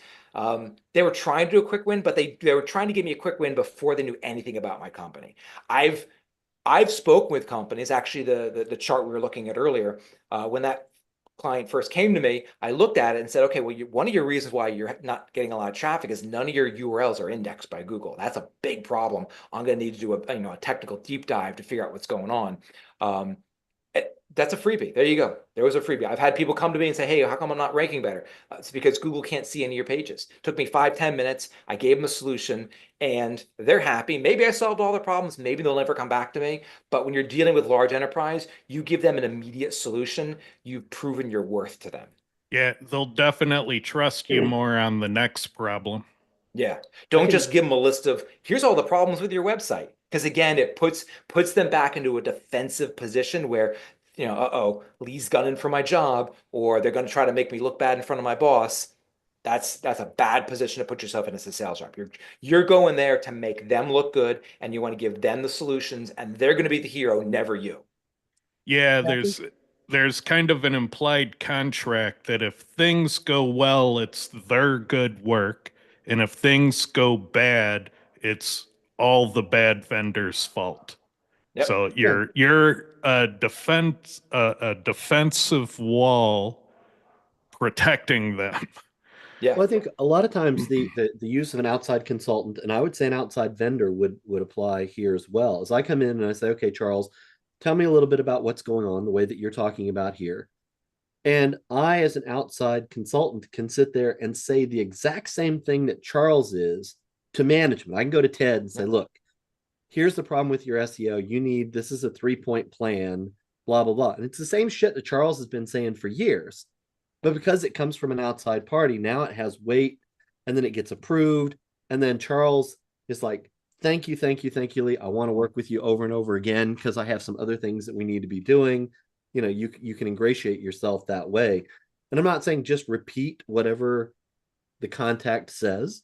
They were trying to do a quick win, but they were trying to give me a quick win before they knew anything about my company. I've spoken with companies, actually the chart we were looking at earlier, when that client first came to me, I looked at it and said, okay, well, one of your reasons why you're not getting a lot of traffic is none of your URLs are indexed by Google. That's a big problem. I'm going to need to do a technical deep dive to figure out what's going on. That's a freebie. There you go. There was a freebie. I've had people come to me and say, hey, how come I'm not ranking better? It's because Google can't see any of your pages. It took me 5-10 minutes. I gave them a solution and they're happy. Maybe I solved all their problems. Maybe they'll never come back to me. But when you're dealing with large enterprise, you give them an immediate solution. You've proven your worth to them. Yeah, they'll definitely trust you more on the next problem. Yeah. Don't just give them a list of, here's all the problems with your website. Because again, it puts them back into a defensive position where, Lee's gunning for my job, or they're going to try to make me look bad in front of my boss. That's a bad position to put yourself in as a sales rep. You're going there to make them look good, and you want to give them the solutions, and they're going to be the hero, never you. Yeah, there's kind of an implied contract that if things go well, it's their good work, and if things go bad, it's all the bad vendor's fault. Yep. So you're a defensive wall protecting them. Yeah. Well, I think a lot of times the use of an outside consultant, and I would say an outside vendor would apply here as well. As I come in and I say, okay, Charles, tell me a little bit about what's going on, the way that you're talking about here. And I, as an outside consultant, can sit there and say the exact same thing that Charles is to management. I can go to Ted and say, look, here's the problem with your SEO. This is a 3-point plan, blah, blah, blah. And it's the same shit that Charles has been saying for years. But because it comes from an outside party, now it has weight, and then it gets approved. And then Charles is like, thank you, Lee. I want to work with you over and over again because I have some other things that we need to be doing. You can ingratiate yourself that way. And I'm not saying just repeat whatever the contact says,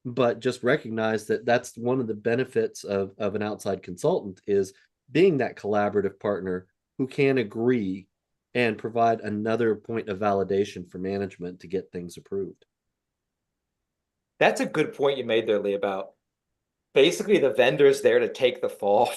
but just recognize that that's one of the benefits of an outside consultant is being that collaborative partner who can agree and provide another point of validation for management to get things approved. That's a good point you made there, Lee, about basically the vendor's there to take the fall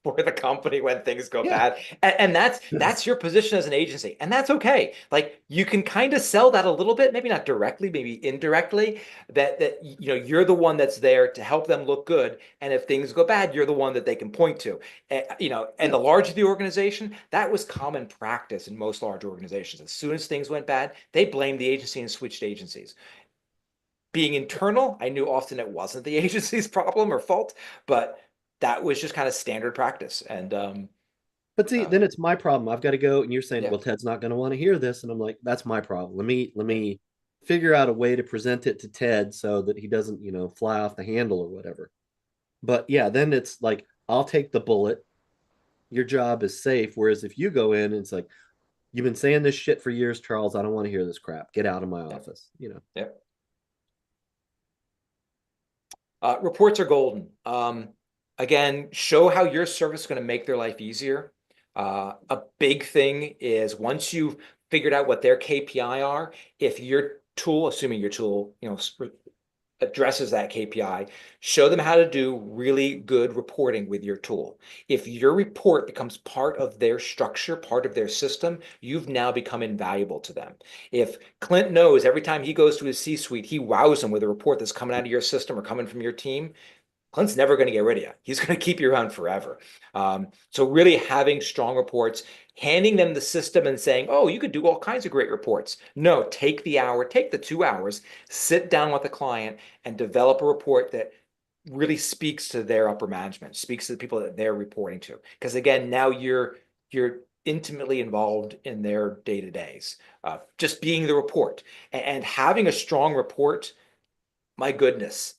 for the company when things go bad. And that's your position as an agency. And that's okay. Like you can kind of sell that a little bit, maybe not directly, maybe indirectly, that you're the one that's there to help them look good. And if things go bad, you're the one that they can point to. And the larger the organization, that was common practice in most large organizations. As soon as things went bad, they blamed the agency and switched agencies. Being internal, I knew often it wasn't the agency's problem or fault, but that was just kind of standard practice. And but see, then it's my problem. I've got to go, and you're saying, well, Ted's not going to want to hear this, and I'm like, that's my problem. Let me figure out a way to present it to Ted so that he doesn't, fly off the handle or whatever. But yeah, then it's like, I'll take the bullet. Your job is safe. Whereas if you go in and it's like, you've been saying this shit for years, Charles, I don't want to hear this crap. Get out of my office. Yep. Reports are golden. Again, show how your service is going to make their life easier. A big thing is once you've figured out what their KPI are, if your tool, assuming your tool, addresses that KPI, show them how to do really good reporting with your tool. If your report becomes part of their structure, part of their system, you've now become invaluable to them. If Clint knows every time he goes to his C-suite, he wows them with a report that's coming out of your system or coming from your team, Clint's never going to get rid of you. He's going to keep you around forever. So really having strong reports, handing them the system and saying, oh, you could do all kinds of great reports. No, take the hour, take the 2 hours, sit down with the client and develop a report that really speaks to their upper management, speaks to the people that they're reporting to. Because again, now you're intimately involved in their day-to-days. Just being the report and having a strong report, my goodness.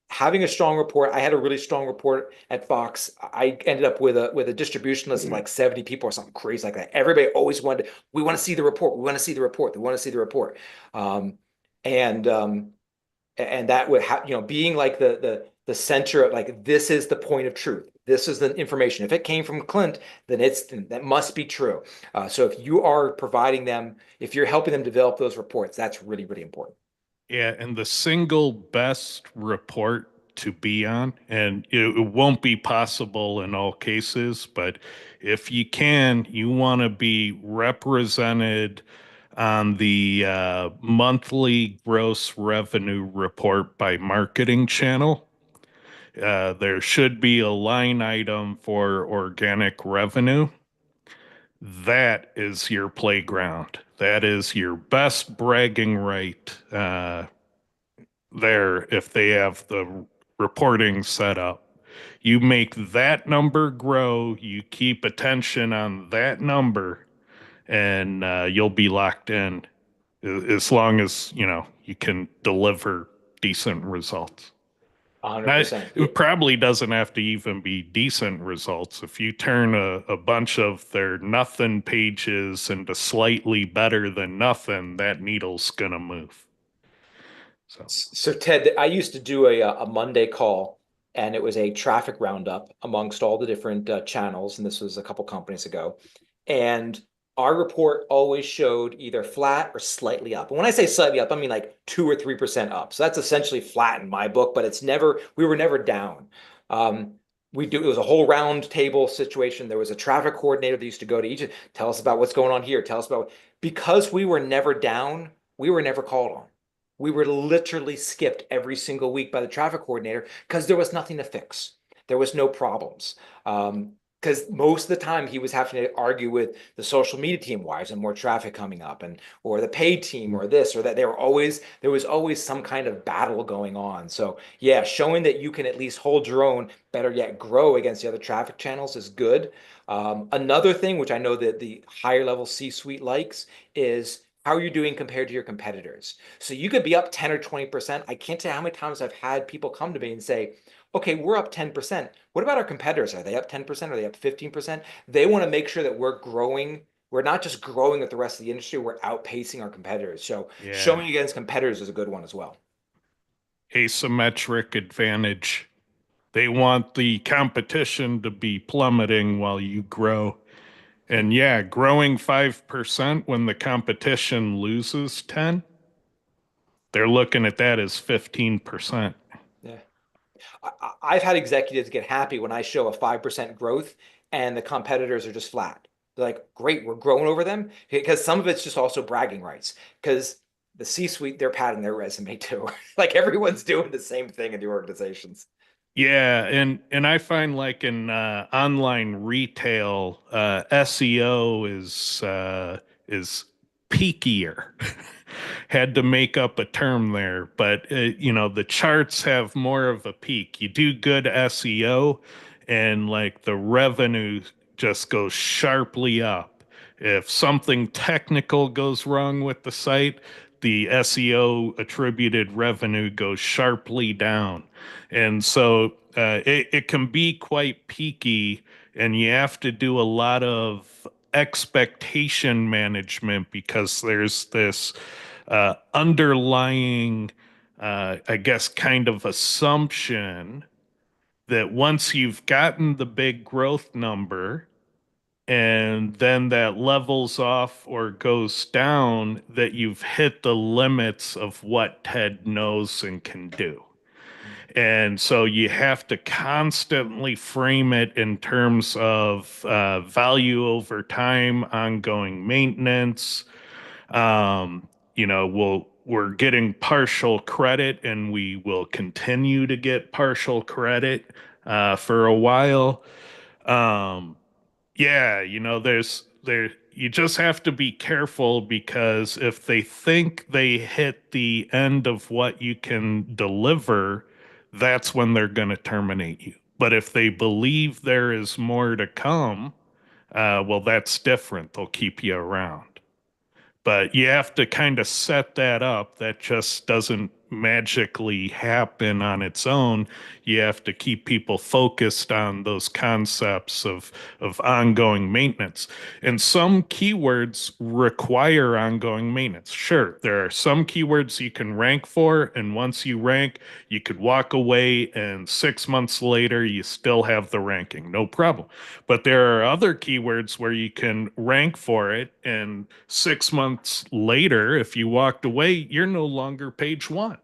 Having a strong report. I had a really strong report at Fox. I ended up with a distribution list of like 70 people or something crazy like that. Everybody always wanted, we want to see the report. We want to see the report. They want to see the report. And that would have, being like the center of like, this is the point of truth. This is the information. If it came from Clint, then that must be true. So if you are providing them, if you're helping them develop those reports, that's really, really important. Yeah, and the single best report to be on, and it won't be possible in all cases, but if you can, you want to be represented on the monthly gross revenue report by marketing channel. There should be a line item for organic revenue. That is your playground. That is your best bragging right there if they have the reporting set up. You make that number grow, you keep attention on that number, and you'll be locked in as long as, you can deliver decent results. 100%. It probably doesn't have to even be decent results. If you turn a bunch of their nothing pages into slightly better than nothing, that needle's gonna move. So Ted, I used to do a Monday call, and it was a traffic roundup amongst all the different channels, and this was a couple companies ago. And our report always showed either flat or slightly up. And when I say slightly up, I mean like 2 or 3% up. So that's essentially flat in my book, but we were never down. It was a whole round table situation. There was a traffic coordinator that used to go to each, tell us about what's going on here, tell us about, because we were never down, we were never called on. We were literally skipped every single week by the traffic coordinator because there was nothing to fix. There was no problems. Because most of the time he was having to argue with the social media team, why isn't more traffic coming up, or the paid team or this or that. There was always some kind of battle going on. So yeah, showing that you can at least hold your own, better yet grow against the other traffic channels is good. Another thing, which I know that the higher level C-suite likes, is how are you doing compared to your competitors? So you could be up 10 or 20%. I can't tell how many times I've had people come to me and say, okay, we're up 10%. What about our competitors? Are they up 10%? Are they up 15%? They want to make sure that we're growing. We're not just growing with the rest of the industry, we're outpacing our competitors. So Yeah. showing against competitors is a good one as well. Asymmetric advantage. They want the competition to be plummeting while you grow. And yeah, growing 5% when the competition loses 10, they're looking at that as 15%. Yeah. I've had executives get happy when I show a 5% growth and the competitors are just flat. They're like, great, we're growing over them. Because some of it's just also bragging rights. Because the C-suite, they're padding their resume too. Like everyone's doing the same thing in the organizations. Yeah, and I find like in online retail, SEO is peakier. Had to make up a term there, but the charts have more of a peak. You do good SEO, and like the revenue just goes sharply up. If something technical goes wrong with the site, the SEO attributed revenue goes sharply down. And so it can be quite peaky, and you have to do a lot of expectation management because there's this underlying, I guess, kind of assumption that once you've gotten the big growth number, and then that levels off or goes down, that you've hit the limits of what Ted knows and can do. And so you have to constantly frame it in terms of value over time, ongoing maintenance. we're getting partial credit, and we will continue to get partial credit for a while. Um, yeah, you just have to be careful, because if they think they hit the end of what you can deliver, that's when they're going to terminate you. But if they believe there is more to come, well, that's different. They'll keep you around. But you have to kind of set that up. That just doesn't magically happen on its own. You have to keep people focused on those concepts of ongoing maintenance. And some keywords require ongoing maintenance. Sure, there are some keywords you can rank for, and once you rank, you could walk away, and 6 months later, you still have the ranking. No problem. But there are other keywords where you can rank for it, and 6 months later, if you walked away, you're no longer page one.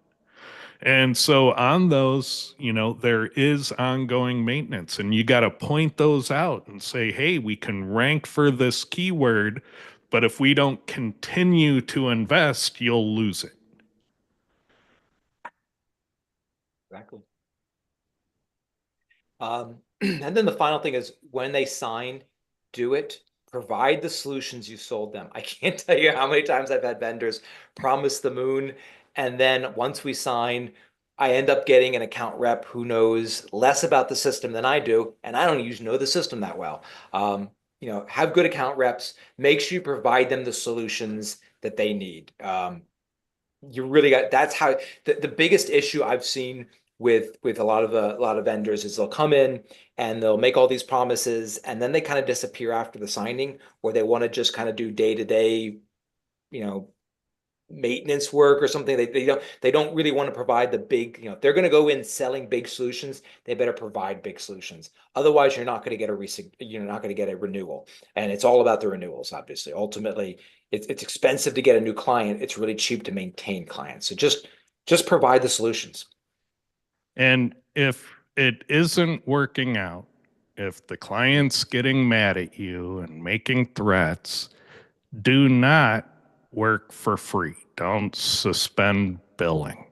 And so on those, there is ongoing maintenance, and you got to point those out and say, hey, we can rank for this keyword, but if we don't continue to invest, you'll lose it. Exactly. And then the final thing is, when they sign, do it. Provide the solutions you sold them. I can't tell you how many times I've had vendors promise the moon, and then once we sign, I end up getting an account rep who knows less about the system than I do, and I don't usually know the system that well. Have good account reps. Make sure you provide them the solutions that they need. You really got, that's how the biggest issue I've seen with a lot of vendors is they'll come in and they'll make all these promises, and then they kind of disappear after the signing, or they want to just kind of do day-to-day, maintenance work or something. They don't really want to provide the big, if they're going to go in selling big solutions, they better provide big solutions. Otherwise, you're not going to get a renewal. And it's all about the renewals, obviously. Ultimately, it's expensive to get a new client. It's really cheap to maintain clients. So just provide the solutions. And if it isn't working out, if the client's getting mad at you and making threats, do not work for free. Don't suspend billing.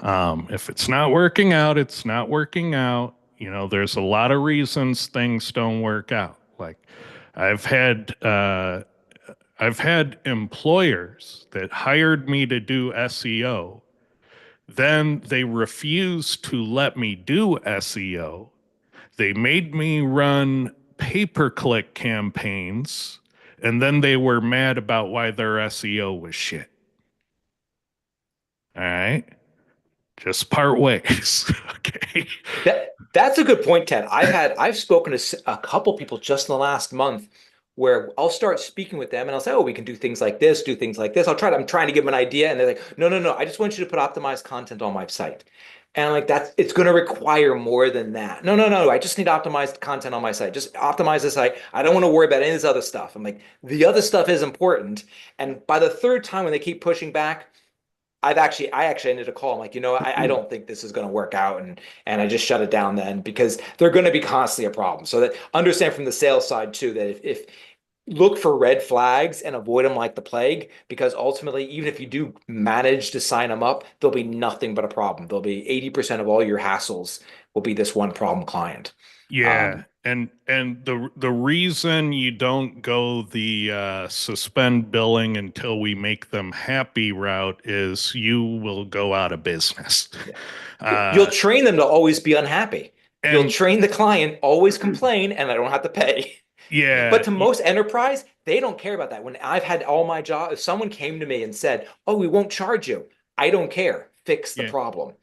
If it's not working out, it's not working out. There's a lot of reasons things don't work out. Like I've had employers that hired me to do SEO. Then they refused to let me do SEO. They made me run pay-per-click campaigns, and then they were mad about why their SEO was shit. All right. Just part ways. Okay. That's a good point, Ted. I've spoken to a couple people just in the last month where I'll start speaking with them and I'll say, oh, we can do things like this, do things like this. I'm trying to give them an idea. And they're like, no, I just want you to put optimized content on my site. And I'm like, it's going to require more than that. No, I just need optimized content on my site. Just optimize the site. I don't want to worry about any of this other stuff. I'm like, the other stuff is important. And by the third time when they keep pushing back, I actually ended a call. I'm like, I don't think this is going to work out, and I just shut it down then, because they're going to be constantly a problem. So that understand from the sales side too, that if look for red flags and avoid them like the plague, because ultimately, even if you do manage to sign them up, there'll be nothing but a problem. There'll be 80% of all your hassles will be this one problem client. Yeah. And the reason you don't go the suspend billing until we make them happy route is you will go out of business. Yeah. You'll train them to always be unhappy. You'll train the client always complain, and I don't have to pay. Yeah. But to most enterprise, they don't care about that. When I've had all my job, if someone came to me and said, "Oh, we won't charge you," I don't care. Fix the problem.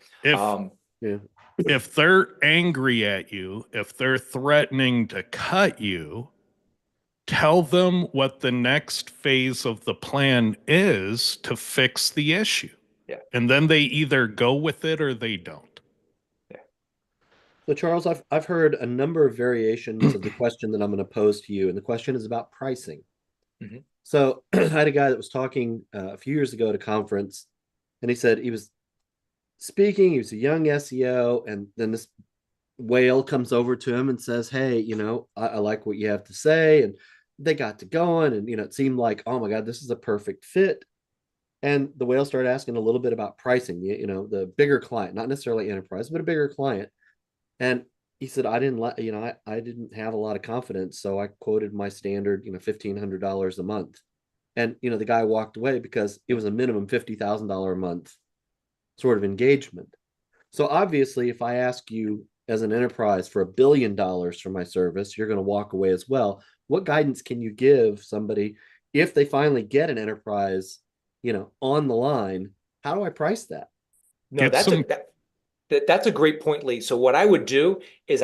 If they're angry at you, if they're threatening to cut you, tell them what the next phase of the plan is to fix the issue. Yeah. And then they either go with it or they don't. Yeah. So Charles, I've heard a number of variations of the question that I'm going to pose to you, and the question is about pricing. Mm-hmm. So I had a guy that was talking a few years ago at a conference, and he said he was speaking. He was a young SEO, and then this whale comes over to him and says, "Hey, I like what you have to say." And they got to going, and it seemed like, oh my God, this is a perfect fit. And the whale started asking a little bit about pricing, the bigger client, not necessarily enterprise, but a bigger client. And he said, I didn't let, I didn't have a lot of confidence. So I quoted my standard, $1,500 a month. And, the guy walked away because it was a minimum $50,000 a month sort of engagement. So obviously, if I ask you as an enterprise for $1 billion for my service, you're going to walk away as well. What guidance can you give somebody if they finally get an enterprise, on the line? How do I price that? No, Get some that's a great point, Lee. So what I would do is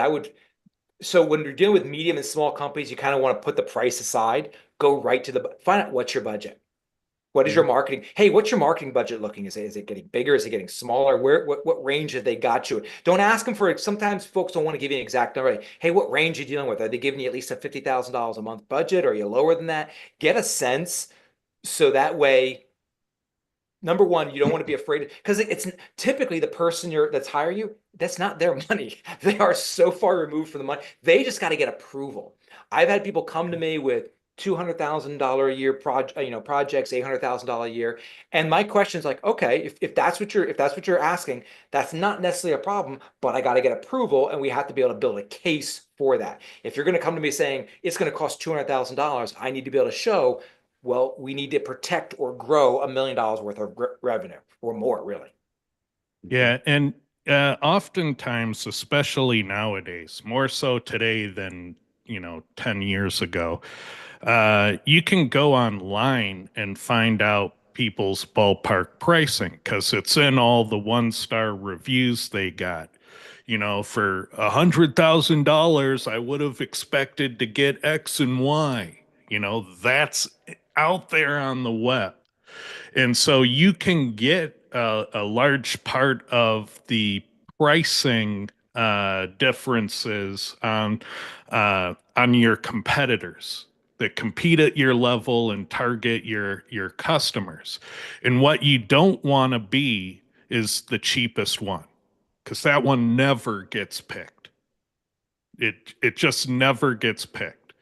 so when you're dealing with medium and small companies, you kind of want to put the price aside, go right to find out what's your budget. What is your marketing? Hey, what's your marketing budget looking? Is it getting bigger? Is it getting smaller? What range have they got you? Don't ask them for, sometimes folks don't want to give you an exact number. Hey, what range are you dealing with? Are they giving you at least a $50,000 a month budget? Or are you lower than that? Get a sense so that way, number one, you don't want to be afraid because it's typically the person that's hiring you, that's not their money. They are so far removed from the money. They just got to get approval. I've had people come to me with $200,000 a year projects, $800,000 a year. And my question is like, okay, if that's what you're asking, that's not necessarily a problem, but I got to get approval and we have to be able to build a case for that. If you're going to come to me saying it's going to cost $200,000, I need to be able to show, well, we need to protect or grow $1 million worth of revenue or more, really. Yeah, and oftentimes, especially nowadays, more so today than 10 years ago, you can go online and find out people's ballpark pricing because it's in all the one-star reviews they got. For $100,000, I would have expected to get X and Y. That's out there on the web. And so you can get a large part of the pricing differences on your competitors that compete at your level and target your customers. And what you don't want to be is the cheapest one, because that one never gets picked. It just never gets picked.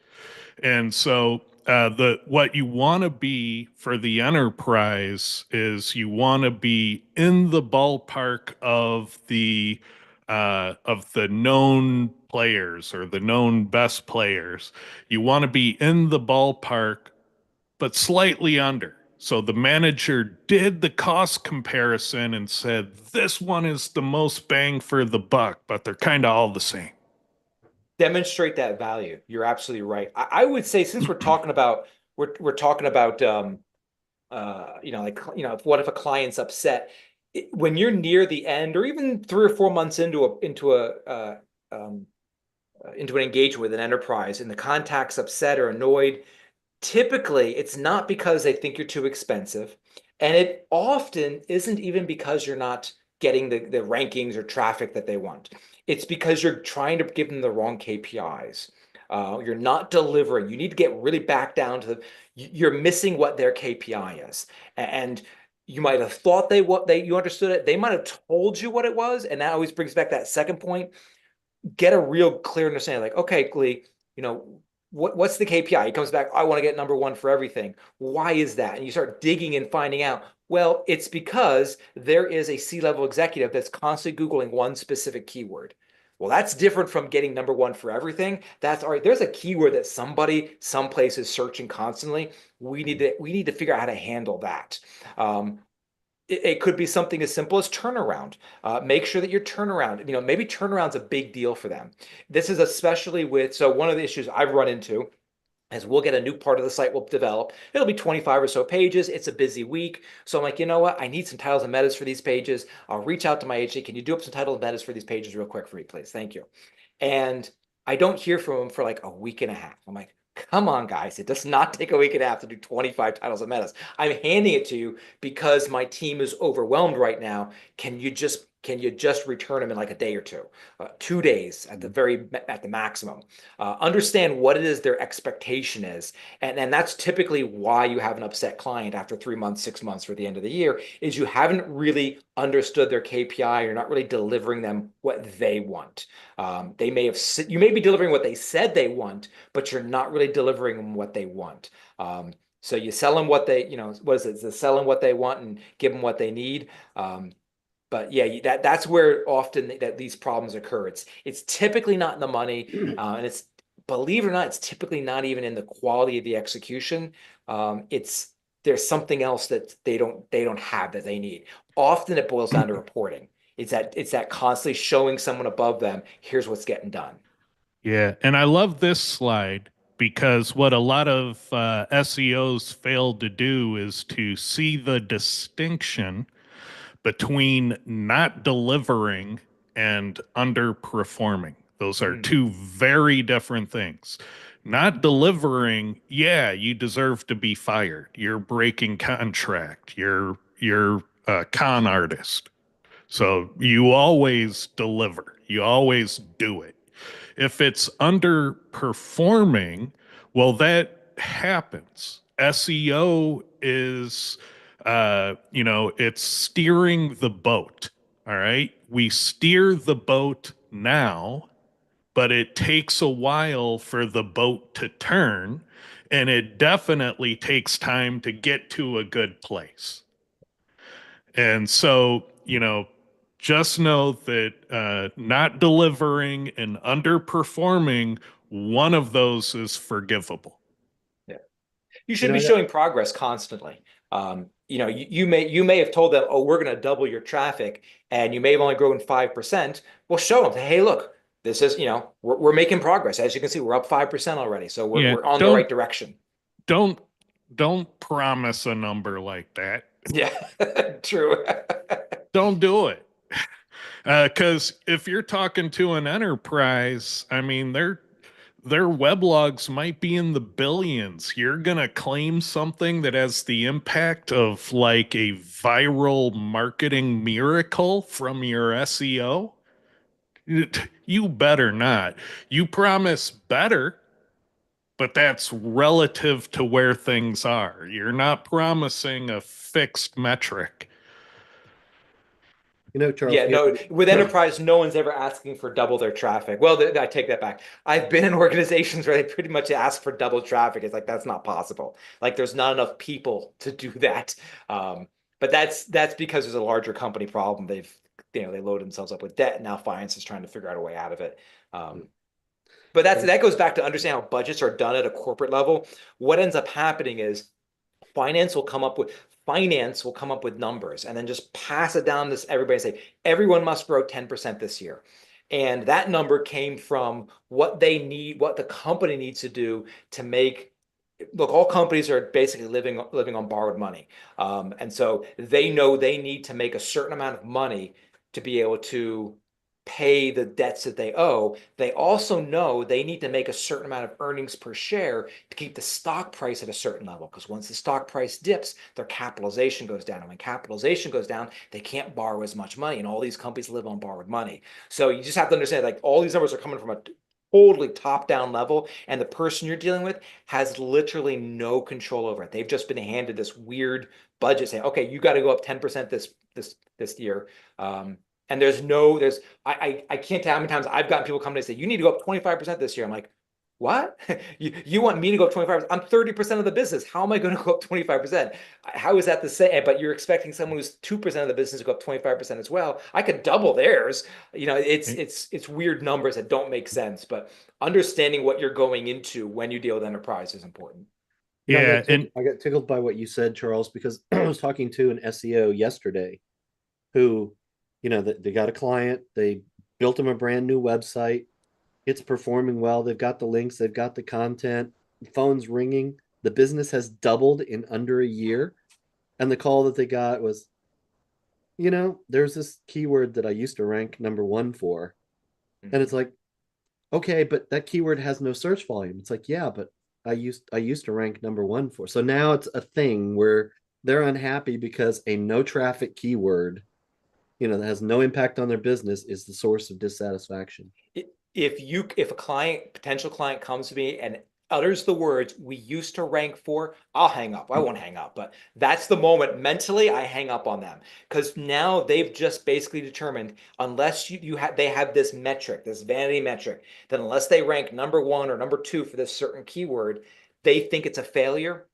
And so the what you want to be for the enterprise is you want to be in the ballpark of the known players or the known best players. You want to be in the ballpark, but slightly under. So the manager did the cost comparison and said, this one is the most bang for the buck, but they're kind of all the same. Demonstrate that value. You're absolutely right. I would say, since we're talking about what if a client's upset? When you're near the end, or even 3 or 4 months into an engagement with an enterprise, and the contact's upset or annoyed, typically it's not because they think you're too expensive, and it often isn't even because you're not getting the rankings or traffic that they want. It's because you're trying to give them the wrong KPIs. You're not delivering. You need to get really back down to you're missing what their KPI is. And you might have thought you understood it. They might have told you what it was. And that always brings back that second point. Get a real clear understanding. Like, okay, Glee, what's the KPI? He comes back, I want to get number one for everything. Why is that? And you start digging and finding out, well, it's because there is a C-level executive that's constantly Googling one specific keyword. Well, that's different from getting number one for everything. That's all right. There's a keyword that somebody, someplace is searching constantly. We need to figure out how to handle that. It could be something as simple as turnaround. Make sure that your turnaround, maybe turnaround's a big deal for them. This is especially so one of the issues I've run into is we'll get a new part of the site we'll develop. It'll be 25 or so pages. It's a busy week. So I'm like, you know what? I need some titles and metas for these pages. I'll reach out to my agency. Can you do up some titles and metas for these pages real quick for me, please? Thank you. And I don't hear from them for like a week and a half. I'm like, come on, guys. It does not take a week and a half to do 25 titles and metas. I'm handing it to you because my team is overwhelmed right now. Can you just return them in like a day or two, 2 days at the maximum? Understand what it is their expectation is. And that's typically why you have an upset client after 3 months, 6 months, or the end of the year, is you haven't really understood their KPI. You're not really delivering them what they want. You may be delivering what they said they want, but you're not really delivering them what they want. So you sell them what they, what is it? It's sell them what they want and give them what they need. But yeah, that's where often that these problems occur. It's typically not in the money, and it's, believe it or not, it's typically not even in the quality of the execution. It's There's something else that they don't have that they need. Often it boils down to reporting. It's that constantly showing someone above them, here's what's getting done. Yeah, and I love this slide because what a lot of SEOs fail to do is to see the distinction between not delivering and underperforming. Those are two very different things. Not delivering, yeah, you deserve to be fired. You're breaking contract. You're a con artist. So you always deliver. You always do it. If it's underperforming, well, that happens. SEO is, it's steering the boat. All right. We steer the boat now, but it takes a while for the boat to turn. And it definitely takes time to get to a good place. And so, just know that not delivering and underperforming, one of those is forgivable. Yeah. You should be showing progress constantly. You may have told them, oh, we're going to double your traffic, and you may have only grown 5%. Well, show them, hey, look, this is, we're making progress. As you can see, we're up 5% already. So we're, Yeah, we're on the right direction. don't don't promise a number like that. Yeah, true. Don't do it. Because if you're talking to an enterprise, I mean, their weblogs might be in the billions. You're gonna claim something that has the impact of like a viral marketing miracle from your SEO. You better not. You promise better, but that's relative to where things are. You're not promising a fixed metric. Charles, Yeah, no, with enterprise, no one's ever asking for double their traffic. Well, I take that back. I've been in organizations where they pretty much ask for double traffic. It's like, that's not possible. Like, there's not enough people to do that. But that's because there's a larger company problem. They load themselves up with debt, and now finance is trying to figure out a way out of it. But that goes back to understand how budgets are done at a corporate level. What ends up happening is finance will come up with numbers and then just pass it down to everybody and say, everyone must grow 10% this year. And that number came from what they need, what the company needs to do to look, all companies are basically living on borrowed money. And so they know they need to make a certain amount of money to be able to pay the debts that they owe. They also know they need to make a certain amount of earnings per share to keep the stock price at a certain level, because once the stock price dips, their capitalization goes down. And when capitalization goes down, they can't borrow as much money. And all these companies live on borrowed money. So you just have to understand, like, all these numbers are coming from a totally top-down level, and the person you're dealing with has literally no control over it. They've just been handed this weird budget saying, okay, you got to go up 10% this year. And I can't tell how many times I've gotten people come to say, you need to go up 25% this year. I'm like, what? You want me to go up 25%? I'm 30% of the business. How am I going to go up 25%? How is that the same? But you're expecting someone who's 2% of the business to go up 25% as well. I could double theirs. It's weird numbers that don't make sense, but understanding what you're going into when you deal with enterprise is important. Yeah, I got tickled by what you said, Charles, because I was talking to an SEO yesterday who, they got a client, they built them a brand new website. It's performing well. They've got the links, they've got the content, the phone's ringing. The business has doubled in under a year. And the call that they got was, there's this keyword that I used to rank number one for. And it's like, okay, but that keyword has no search volume. It's like, yeah, but I used to rank number one for. So now it's a thing where they're unhappy because a no traffic keyword, that has no impact on their business, is the source of dissatisfaction. If a potential client comes to me and utters the words, we used to rank for, I'll hang up. I won't hang up, but that's the moment mentally I hang up on them, because now they've just basically determined, unless they have this metric, this vanity metric, that unless they rank number one or number two for this certain keyword, they think it's a failure.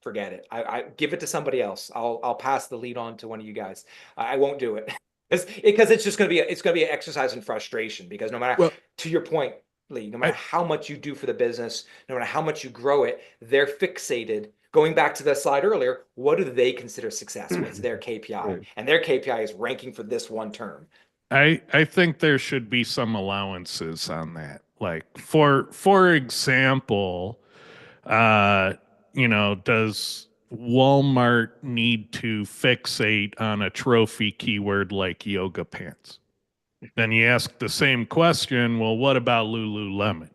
forget it. I give it to somebody else. I'll pass the lead on to one of you guys. I won't do it because it's just going to be it's going to be an exercise in frustration. Because no matter, Well, to your point, Lee, no matter I, how much you do for the business, no matter how much you grow it, they're fixated. Going back to the slide earlier, what do they consider success? What's their KPI? Right. And their KPI is ranking for this one term. I think there should be some allowances on that. Like for example, uh, does Walmart need to fixate on a trophy keyword like yoga pants? Then you ask the same question, well, what about Lululemon?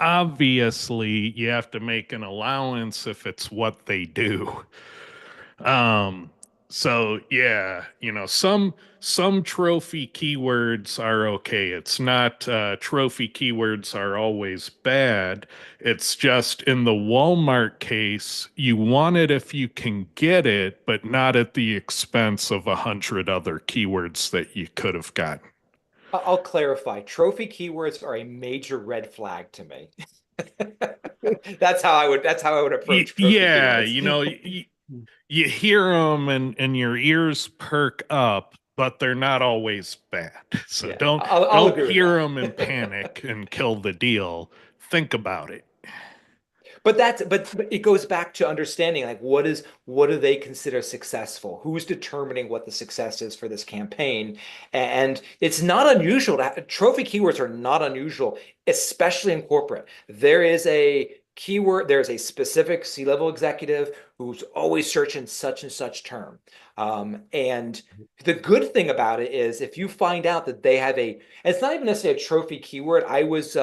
Obviously, you have to make an allowance if it's what they do. Um, so yeah, some trophy keywords are okay. It's not trophy keywords are always bad. It's just in the Walmart case, you want it if you can get it, but not at the expense of 100 other keywords that you could have gotten. I'll clarify. Trophy keywords are a major red flag to me. That's how I would approach trophy Yeah, keywords. you hear them and your ears perk up, but they're not always bad. So Yeah, don't I'll don't agree with hear them and that. panic and kill the deal. Think about it. But it goes back to understanding like what do they consider successful? Who's determining what the success is for this campaign? And it's not unusual trophy keywords are not unusual, especially in corporate. There is a keyword, there's a specific C-level executive who's always searching such and such term. And the good thing about it is if you find out that they have it's not even necessarily a trophy keyword. I was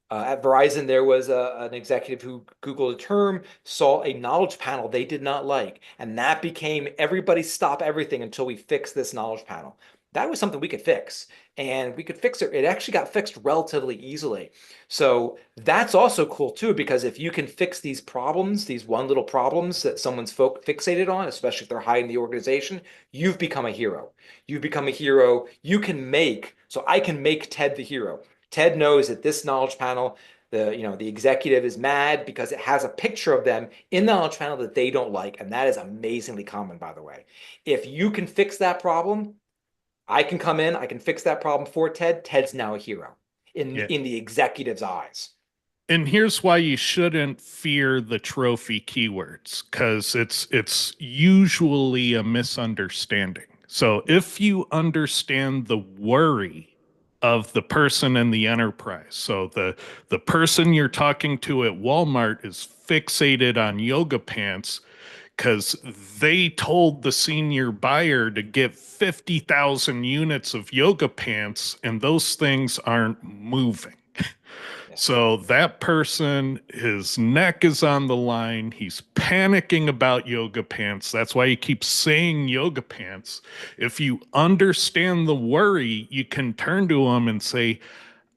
at Verizon, there was an executive who Googled a term, saw a knowledge panel they did not like, and that became everybody stop everything until we fix this knowledge panel. That was something we could fix, and we could fix it. It actually got fixed relatively easily. So that's also cool too, because if you can fix these problems, these one little problems that someone's fixated on, especially if they're high in the organization, you've become a hero. You've become a hero. So I can make Ted the hero. Ted knows that this knowledge panel, the executive is mad because it has a picture of them in the knowledge panel that they don't like, and that is amazingly common, by the way. If you can fix that problem, I can come in, I can fix that problem for Ted. Ted's now a hero Yeah. in the executive's eyes. And here's why you shouldn't fear the trophy keywords, because it's usually a misunderstanding. So if you understand the worry of the person in the enterprise, so the person you're talking to at Walmart is fixated on yoga pants because they told the senior buyer to get 50,000 units of yoga pants and those things aren't moving. So that person, his neck is on the line. He's panicking about yoga pants. That's why he keeps saying yoga pants. If you understand the worry, you can turn to him and say,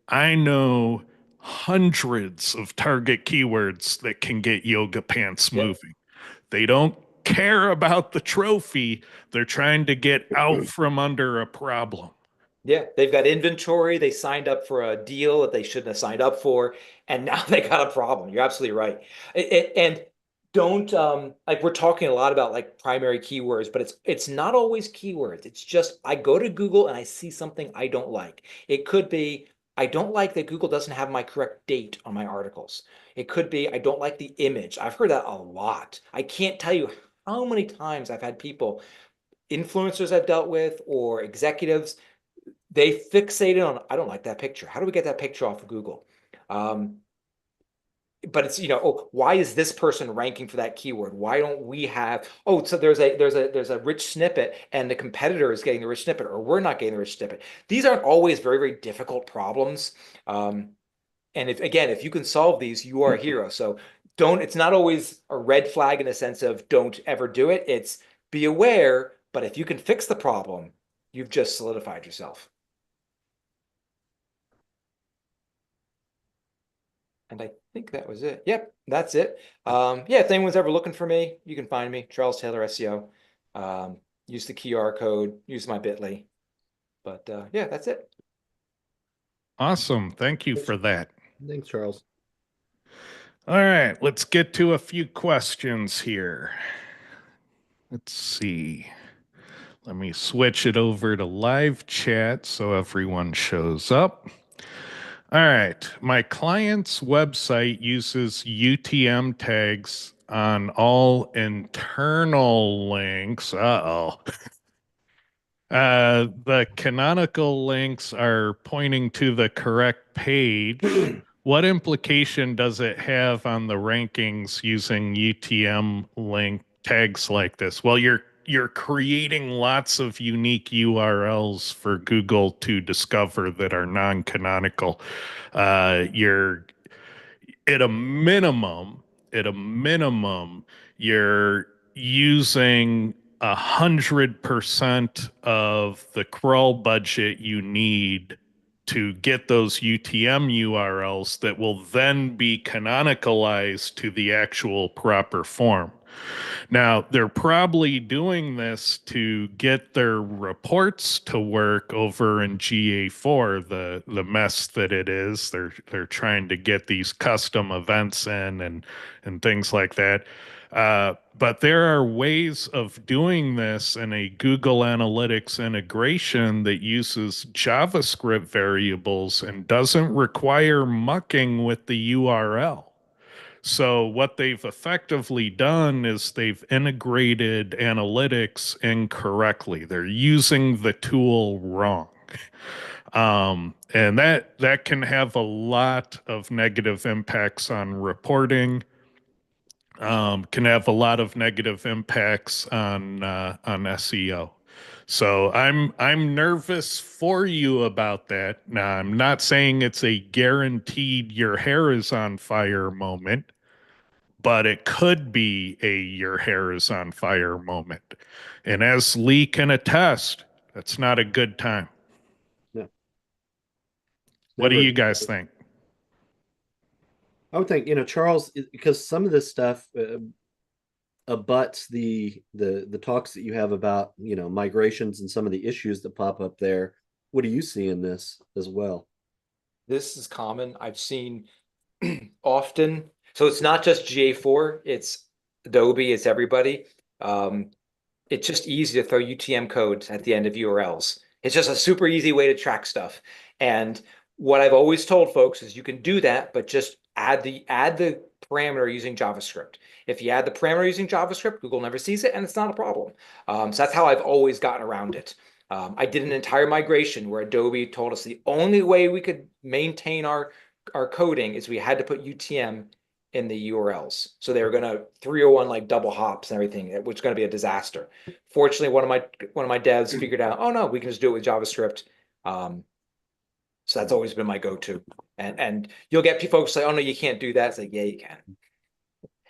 I know hundreds of target keywords that can get yoga pants Yeah. moving. They don't care about the trophy. They're trying to get out from under a problem. Yeah, they've got inventory. They signed up for a deal that they shouldn't have signed up for, and now they got a problem. You're absolutely right. And don't like we're talking a lot about like primary keywords, but it's not always keywords. It's just I go to Google and I see something I don't like. It could be I don't like that Google doesn't have my correct date on my articles. It could be I don't like the image. I've heard that a lot. I can't tell you how many times I've had people, influencers I've dealt with or executives, they fixated on, I don't like that picture. How do we get that picture off of Google? Um, but it's, oh, why is this person ranking for that keyword? Why don't we have, oh, so there's a rich snippet and the competitor is getting the rich snippet or we're not getting the rich snippet. These aren't always very, very difficult problems. And if you can solve these, you are a hero. So it's not always a red flag in the sense of don't ever do it. It's be aware, but if you can fix the problem, you've just solidified yourself. And I think that was it. Yep, that's it. Yeah, if anyone's ever looking for me, you can find me, Charles Taylor SEO. Use the QR code, use my bit.ly. But yeah, that's it. Awesome. Thank you for that. Thanks, Charles. All right, let's get to a few questions here. Let's see. Let me switch it over to live chat so everyone shows up. All right. My client's website uses UTM tags on all internal links. Uh-oh. The canonical links are pointing to the correct page. What implication does it have on the rankings using UTM link tags like this? Well, you're creating lots of unique URLs for Google to discover that are non-canonical. You're at a minimum, at a minimum, you're using 100% of the crawl budget you need to get those UTM URLs that will then be canonicalized to the actual proper form. Now, they're probably doing this to get their reports to work over in GA4, the mess that it is. They're trying to get these custom events in and things like that. But there are ways of doing this in a Google Analytics integration that uses JavaScript variables and doesn't require mucking with the URL. So what they've effectively done is they've integrated analytics incorrectly. They're using the tool wrong. And that can have a lot of negative impacts on reporting, can have a lot of negative impacts on SEO. So I'm nervous for you about that. Now, I'm not saying it's a guaranteed your hair is on fire moment, but it could be a your hair is on fire moment. And as Lee can attest, that's not a good time. No, What do never. you guys think? I would think, Charles, because some of this stuff abuts the talks that you have about, migrations and some of the issues that pop up there. What do you see in this as well? This is common. I've seen often. So it's not just GA4, it's Adobe, it's everybody. It's just easy to throw UTM codes at the end of URLs. It's just a super easy way to track stuff. And what I've always told folks is you can do that, but just add the parameter using JavaScript. If you add the parameter using JavaScript, Google never sees it, and it's not a problem. So that's how I've always gotten around it. I did an entire migration where Adobe told us the only way we could maintain our coding is we had to put UTM in the URLs. So they were going to 301 like double hops and everything, which is going to be a disaster. Fortunately, one of my devs figured out, oh no, we can just do it with JavaScript. So that's always been my go-to. And you'll get folks say, oh no, you can't do that. It's like, yeah, you can.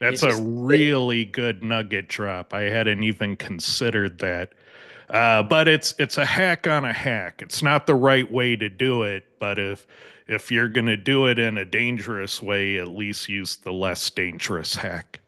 That's a really good nugget drop. I hadn't even considered that. But it's a hack on a hack. It's not the right way to do it, but if you're going to do it in a dangerous way, at least use the less dangerous hack.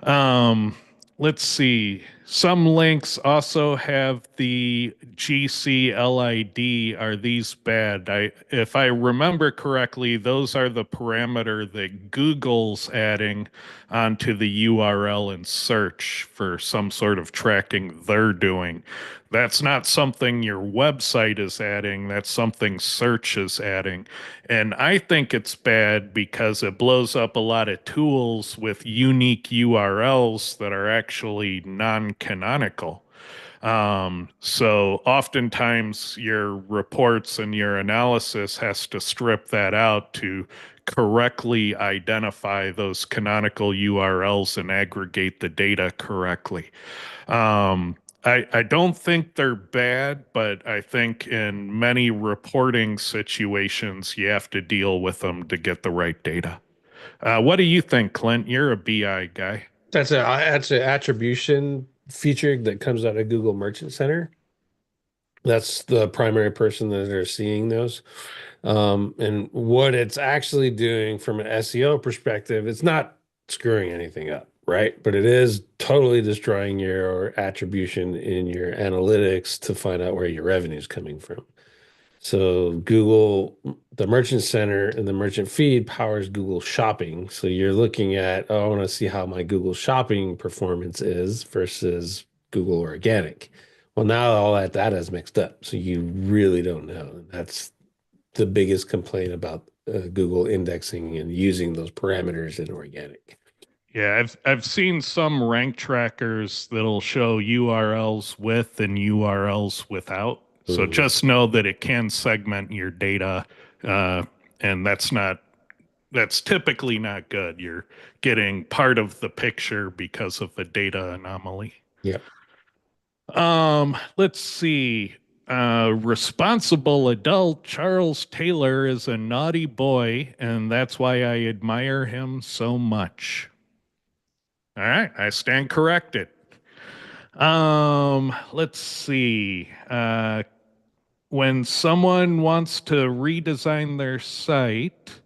Um, let's see. Some links also have the GCLID. Are these bad? If I remember correctly, those are the parameter that Google's adding onto the URL in search for some sort of tracking they're doing. That's not something your website is adding. That's something search is adding. And I think it's bad because it blows up a lot of tools with unique URLs that are actually non-canonical. So oftentimes your reports and your analysis has to strip that out to correctly identify those canonical URLs and aggregate the data correctly. I don't think they're bad, but I think in many reporting situations, you have to deal with them to get the right data. What do you think, Clint? You're a BI guy. That's an attribution feature that comes out of Google Merchant Center. That's the primary person that are seeing those. And what it's actually doing from an SEO perspective, it's not screwing anything up, right? But it is totally destroying your attribution in your analytics to find out where your revenue is coming from. So Google, the merchant center and the merchant feed powers Google Shopping. So you're looking at, oh, I want to see how my Google Shopping performance is versus Google Organic. Well, now all that data is mixed up. So you really don't know. That's the biggest complaint about Google indexing and using those parameters in organic. Yeah, I've seen some rank trackers that'll show URLs with and URLs without. So Mhm. just know that it can segment your data, uh, and that's typically not good. You're getting part of the picture because of a data anomaly. Yep. Let's see. Responsible adult Charles Taylor is a naughty boy, and that's why I admire him so much. All right, I stand corrected. Let's see. When someone wants to redesign their site,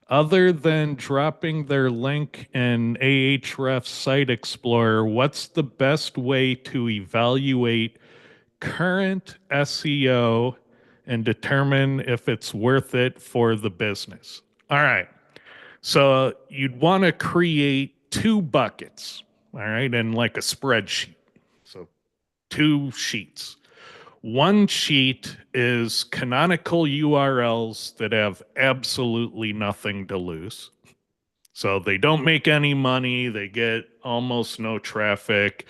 other than dropping their link in Ahrefs Site Explorer, what's the best way to evaluate current SEO and determine if it's worth it for the business? All right. So you'd want to create two buckets, all right, in like a spreadsheet. So two sheets. One sheet is canonical URLs that have absolutely nothing to lose. So they don't make any money, they get almost no traffic.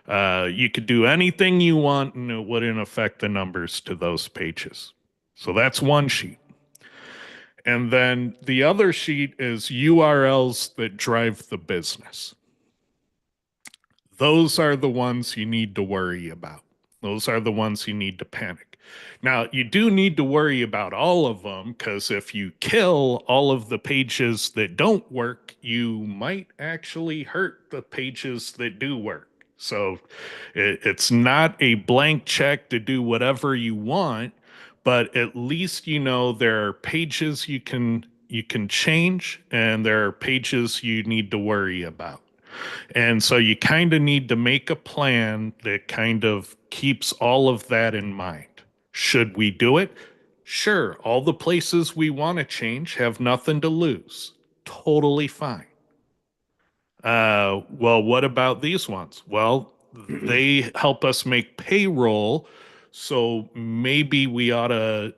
You could do anything you want and it wouldn't affect the numbers to those pages. So that's one sheet. And then the other sheet is URLs that drive the business. Those are the ones you need to worry about. Those are the ones you need to panic. Now, you do need to worry about all of them because if you kill all of the pages that don't work, you might actually hurt the pages that do work. So it's not a blank check to do whatever you want, but at least you know there are pages you can change and there are pages you need to worry about. And so you kind of need to make a plan that kind of keeps all of that in mind. Should we do it? Sure. All the places we want to change have nothing to lose. Totally fine. Well, what about these ones? Well, they help us make payroll. So maybe we ought to,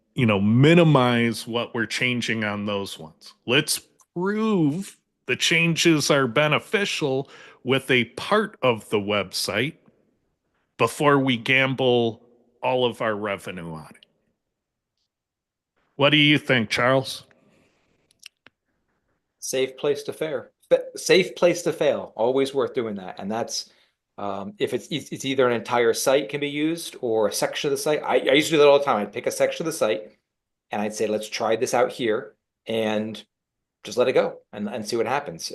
minimize what we're changing on those ones. Let's prove the changes are beneficial with a part of the website before we gamble all of our revenue on it. What do you think, Charles? Safe place to fail. Safe place to fail. Always worth doing that. And that's if it's either an entire site can be used or a section of the site. I used to do that all the time. I'd pick a section of the site and I'd say, let's try this out here and just let it go and see what happens.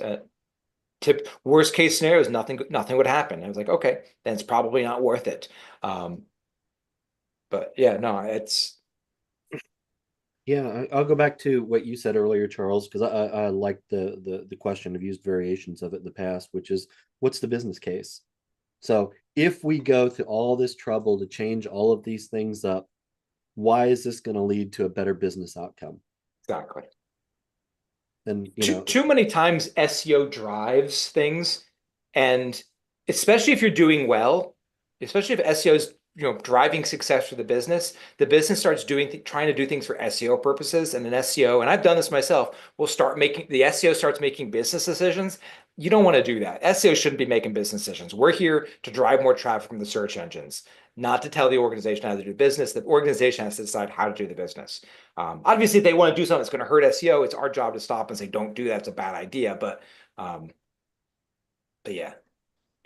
Worst case scenario is nothing would happen. I was like, okay, then it's probably not worth it. But yeah, no, it's Yeah, I'll go back to what you said earlier, Charles, because I like the question. I've used variations of it in the past, which is what's the business case? So if we go through all this trouble to change all of these things up, why is this going to lead to a better business outcome? exactly. And Too many times SEO drives things, and especially if you're doing well, especially if SEO is driving success for the business starts trying to do things for SEO purposes, and then SEO, and I've done this myself, will start making the SEO starts making business decisions. You don't want to do that. SEO shouldn't be making business decisions. We're here to drive more traffic from the search engines, not to tell the organization how to do business. The organization has to decide how to do the business. Obviously, if they want to do something that's going to hurt SEO, it's our job to stop and say, don't do that. It's a bad idea. Um, but yeah.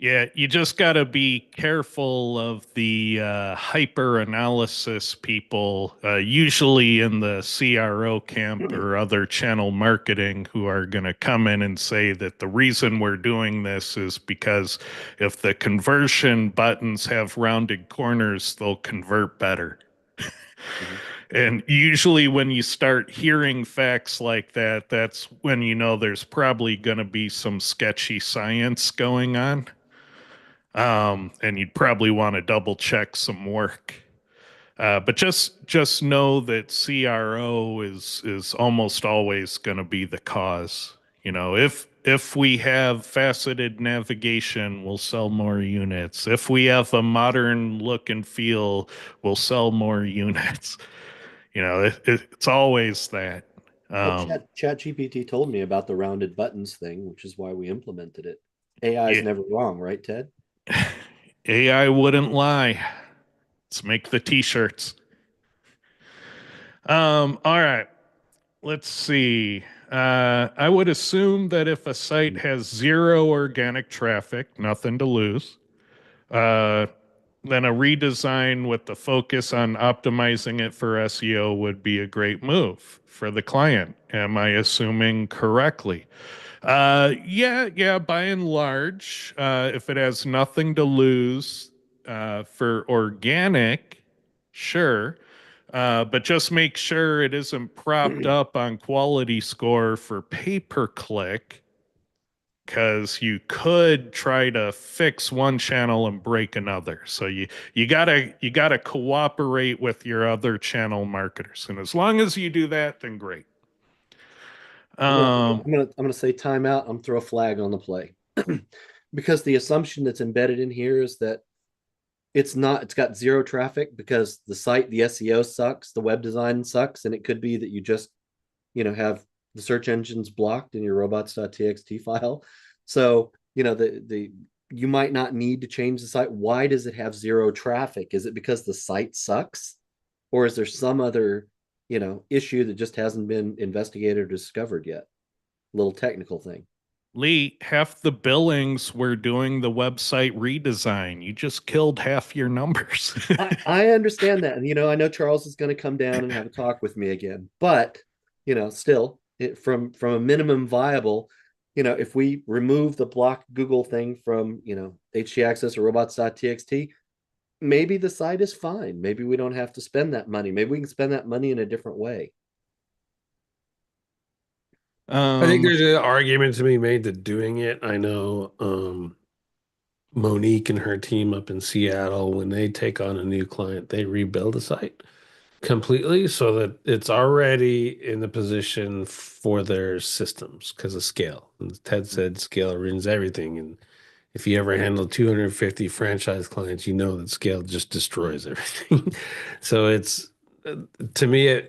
Yeah, you just got to be careful of the hyper analysis people, usually in the CRO camp or other channel marketing, who are going to come in and say that the reason we're doing this is because if the conversion buttons have rounded corners, they'll convert better. Mhm. And usually, when you start hearing facts like that, that's when you know there's probably going to be some sketchy science going on. And you'd probably want to double check some work. But just know that CRO is almost always going to be the cause. You know, if we have faceted navigation, we'll sell more units. If we have a modern look and feel, we'll sell more units. You know, it's always that. Well, Um, Chat GPT told me about the rounded buttons thing, which is why we implemented it. AI is yeah, never wrong, right, Ted? AI wouldn't lie. Let's make the t-shirts. All right. Let's see. I would assume that if a site has zero organic traffic, nothing to lose, uh, then a redesign with the focus on optimizing it for SEO would be a great move for the client. Am I assuming correctly? Yeah, by and large, if it has nothing to lose, for organic, sure. But just make sure it isn't propped up on quality score for pay per click, because you could try to fix one channel and break another. So you gotta cooperate with your other channel marketers, and as long as you do that, then great. I'm gonna Um, I'm gonna say timeout. I'm gonna throw a flag on the play because the assumption that's embedded in here is that it's got zero traffic because the SEO sucks, the web design sucks, and it could be that you just have the search engines blocked in your robots.txt file. So the you might not need to change the site. Why does it have zero traffic? Is it because the site sucks, or is there some other issue that just hasn't been investigated or discovered yet? Little technical thing. Lee, half the billings were doing the website redesign. You just killed half your numbers. I understand that, and I know Charles is going to come down and have a talk with me again, but still, from a minimum viable, if we remove the block Google thing from HT access or robots.txt, maybe the site is fine. Maybe we don't have to spend that money. Maybe we can spend that money in a different way. I think um, there's an argument to be made to doing it. I know Monique and her team up in Seattle, when they take on a new client, they rebuild the site completely so that it's already in the position for their systems because of scale. And Ted said scale ruins everything. And if you ever handle 250 franchise clients, you know that scale just destroys everything. So it's to me,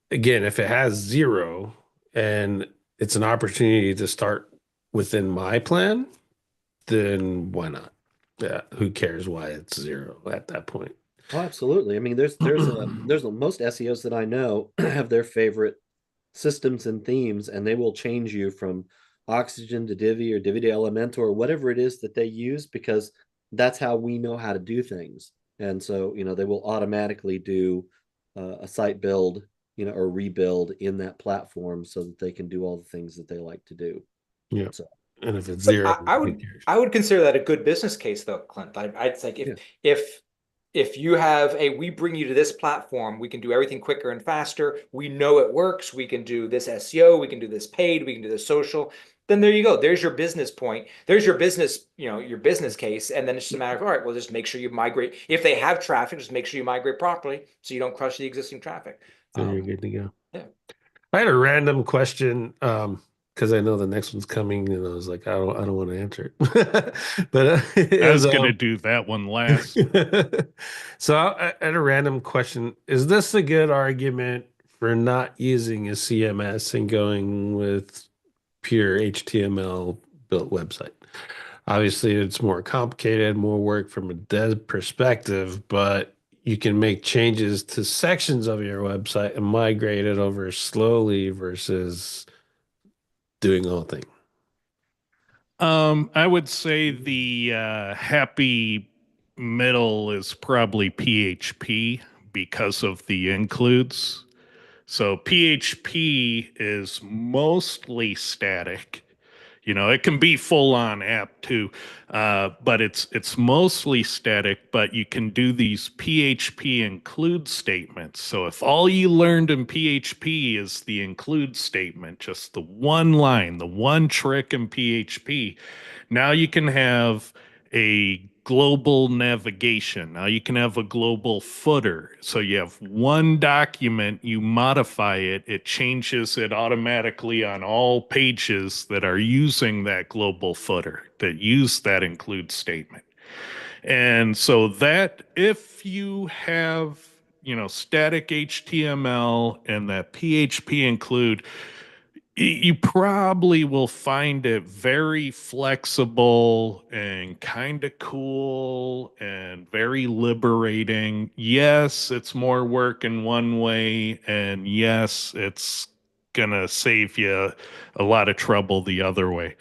again, if it has zero and it's an opportunity to start within my plan, then why not? Yeah, who cares why it's zero at that point? Oh, absolutely. I mean, there's most SEOs that I know have their favorite systems and themes, and they will change you from Oxygen to Divi or Divi to Elementor or whatever it is that they use, because that's how we know how to do things. And so, they will automatically do a site build, or rebuild in that platform so that they can do all the things that they like to do. Yeah. So, And if it's But zero, who cares? I would consider that a good business case though, Clint. I'd like yeah. if you have we bring you to this platform, we can do everything quicker and faster. We know it works. We can do this SEO, we can do this paid, we can do this social. Then there you go. There's your business point. There's your business, your business case. And then it's just a matter of, all right, well, just make sure you migrate. If they have traffic, just make sure you migrate properly so you don't crush the existing traffic. Then you're good to go. Yeah. I had a random question, because I know the next one's coming, and I was like, I don't want to answer it. But I was gonna do that one last. so I had a random question. Is this a good argument for not using a CMS and going with pure HTML built website? Obviously, it's more complicated, more work from a dev perspective, but you can make changes to sections of your website and migrate it over slowly versus doing the whole thing. I would say the happy middle is probably PHP because of the includes. So PHP is mostly static. You know, it can be full on app too, but it's mostly static. But you can do these PHP include statements. So if all you learned in PHP is the include statement, just the one line, the one trick in PHP, now you can have a global navigation. Now you can have a global footer. So you have one document, you modify it, it changes it automatically on all pages that are using that global footer, that use that include statement. And so that if you have, static HTML and that PHP include, you probably will find it very flexible and kind of cool and very liberating. Yes, it's more work in one way, and yes, it's gonna save you a lot of trouble the other way.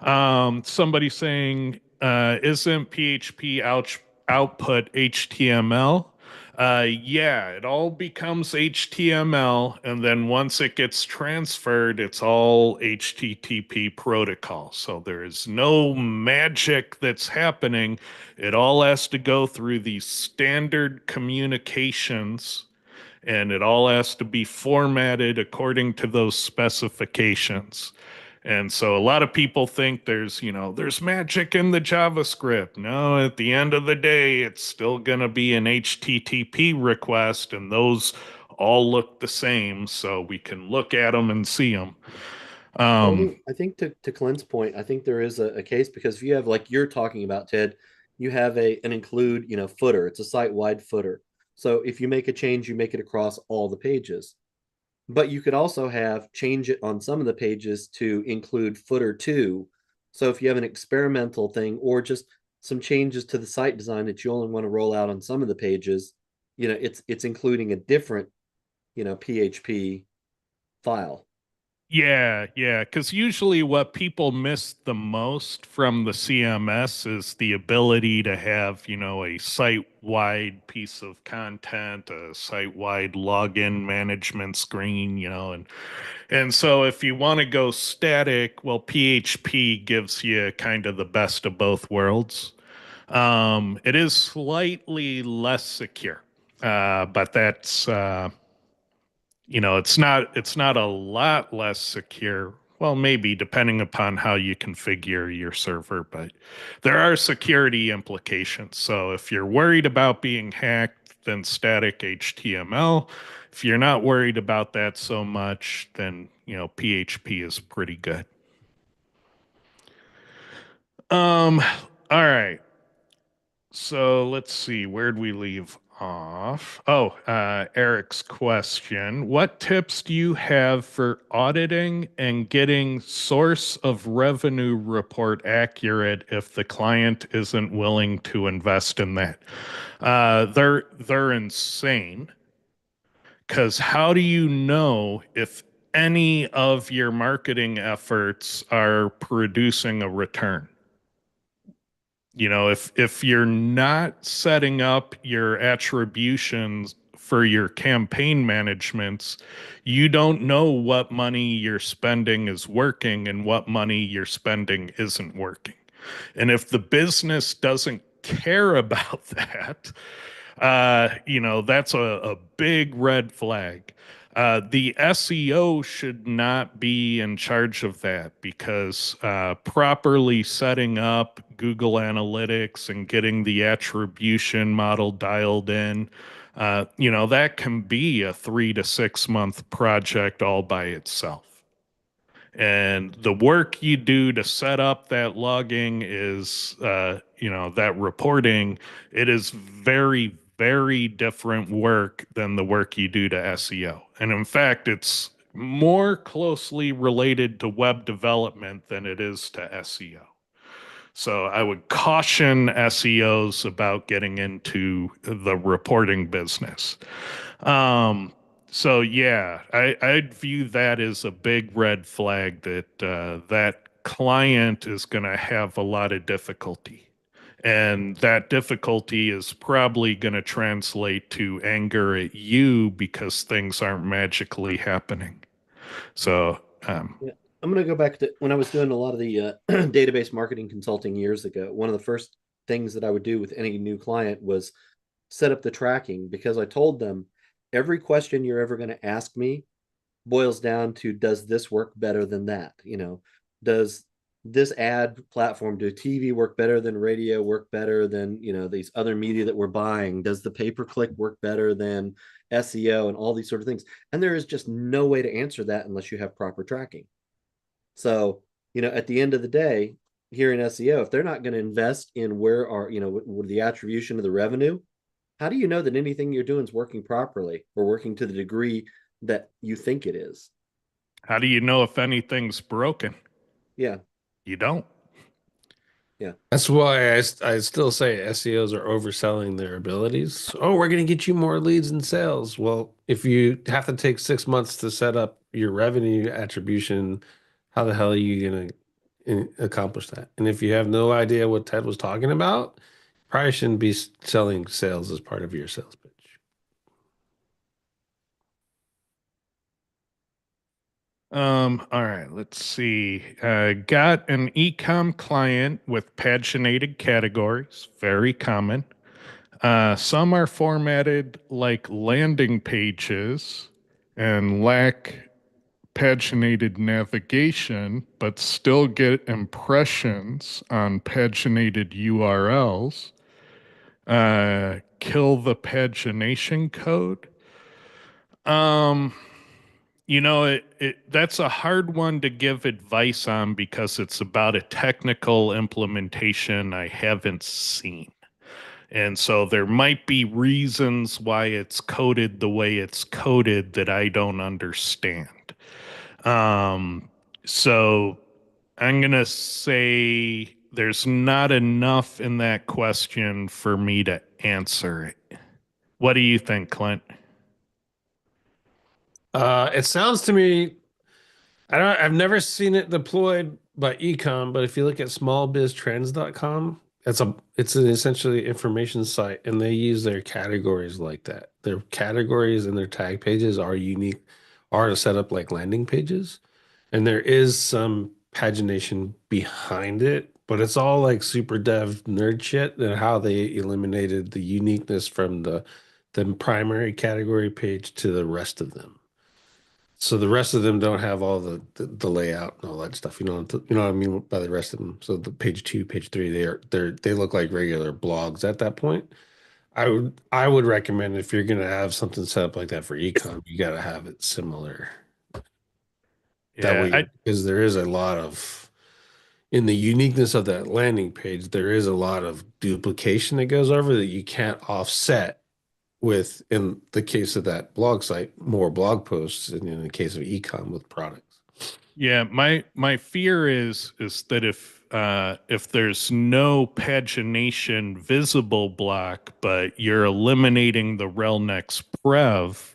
Somebody saying, isn't PHP output HTML? Yeah, it all becomes HTML, and then once it gets transferred, it's all HTTP protocol. So there is no magic that's happening. It all has to go through these standard communications, and it all has to be formatted according to those specifications. And so a lot of people think there's magic in the JavaScript. No, at the end of the day, it's still going to be an HTTP request, and those all look the same. So we can look at them and see them. Well, Um, I think to Clint's point, I think there is a case because if you have like you're talking about, Ted, you have an include, footer. It's a site-wide footer. So if you make a change, you make it across all the pages. But you could also have change it on some of the pages to include footer two. So if you have an experimental thing or just some changes to the site design that you only want to roll out on some of the pages, it's including a different, PHP file. yeah, because usually what people miss the most from the CMS is the ability to have, a site-wide piece of content, a site-wide login management screen, and so if you want to go static, well, PHP gives you kind of the best of both worlds. It is slightly less secure, but that's it's not a lot less secure. Well, maybe depending upon how you configure your server, but there are security implications. So if you're worried about being hacked, then static HTML. If you're not worried about that so much, then PHP is pretty good. Um, all right. So let's see, where'd we leave off? Oh, Eric's question. What tips do you have for auditing and getting source of revenue report accurate if the client isn't willing to invest in that? They're insane because how do you know if any of your marketing efforts are producing a return? If you're not setting up your attributions for your campaign managements, you don't know what money you're spending is working and what money you're spending isn't working. And if the business doesn't care about that, that's a big red flag. The SEO should not be in charge of that because properly setting up Google Analytics and getting the attribution model dialed in, that can be a 3 to 6 month project all by itself. And the work you do to set up that logging is, that reporting, it is very, very different work than the work you do to SEO. And in fact, it's more closely related to web development than it is to SEO. So I would caution SEOs about getting into the reporting business. Um, so yeah, I'd view that as a big red flag that that client is going to have a lot of difficulty. And that difficulty is probably going to translate to anger at you because things aren't magically happening. So, Yeah. I'm going to go back to when I was doing a lot of the database marketing consulting years ago. One of the first things that I would do with any new client was set up the tracking because I told them every question you're ever going to ask me boils down to does this work better than that? Does this ad platform, do TV work better than radio, work better than, these other media that we're buying? Does the pay-per-click work better than SEO and all these sort of things? And there is just no way to answer that unless you have proper tracking. So, at the end of the day, here in SEO, if they're not going to invest in where the attribution of the revenue, how do you know that anything you're doing is working properly or working to the degree that you think it is? How do you know if anything's broken? Yeah. You don't. Yeah. That's why I still say SEOs are overselling their abilities. Oh, we're going to get you more leads and sales. Well, if you have to take 6 months to set up your revenue attribution, how the hell are you going to accomplish that? And if you have no idea what Ted was talking about, probably shouldn't be selling sales as part of your sales pitch. All right, let's see. Got an ecom client with paginated categories, very common. Some are formatted like landing pages and lack paginated navigation, but still get impressions on paginated URLs. Kill the pagination code. Um, that's a hard one to give advice on because it's about a technical implementation I haven't seen. And so there might be reasons why it's coded the way it's coded that I don't understand. Um, so I'm going to say there's not enough in that question for me to answer it. What do you think, Clint? It sounds to me, I've never seen it deployed by ecom, but if you look at smallbiztrends.com, it's an essentially information site, and they use their categories like that. Their categories and their tag pages are unique, are set up like landing pages, and there is some pagination behind it, but it's all like super dev nerd shit and how they eliminated the uniqueness from the primary category page to the rest of them. So the rest of them don't have all the layout and all that stuff. You know what I mean by the rest of them. So the page two, page three, they look like regular blogs at that point. I would recommend if you're gonna have something set up like that for ecom, you gotta have it similar. That Yeah, way, because there is a lot of in the uniqueness of that landing page, there is a lot of duplication that goes over that you can't offset with, in the case of that blog site, more blog posts, and in the case of ecom with products. yeah. My fear is that if there's no pagination visible block, but you're eliminating the rel next prev,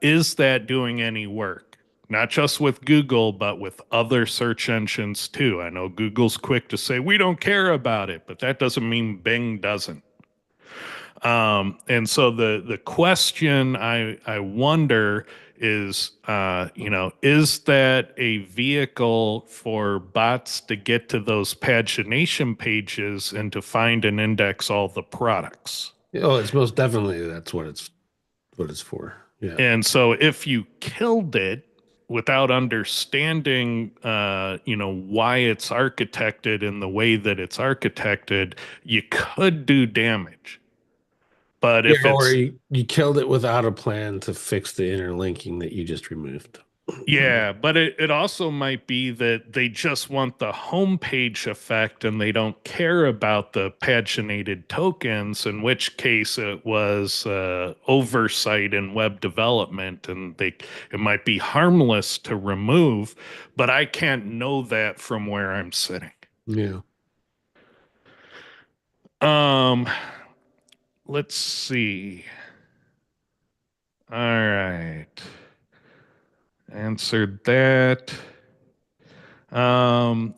is that doing any work? Not just with Google, but with other search engines too. I know Google's quick to say we don't care about it, but that doesn't mean Bing doesn't. And so the question I wonder is, is that a vehicle for bots to get to those pagination pages and to find and index all the products? Oh, it's most definitely that's what it's for. Yeah. And so if you killed it without understanding, why it's architected in the way that it's architected, you could do damage. But Yeah, if or it's you killed it without a plan to fix the interlinking that you just removed. Yeah, but it also might be that they just want the homepage effect and they don't care about the paginated tokens, in which case it was oversight in web development and it might be harmless to remove, but I can't know that from where I'm sitting. Yeah. Um, let's see. All right. Answered that. Um,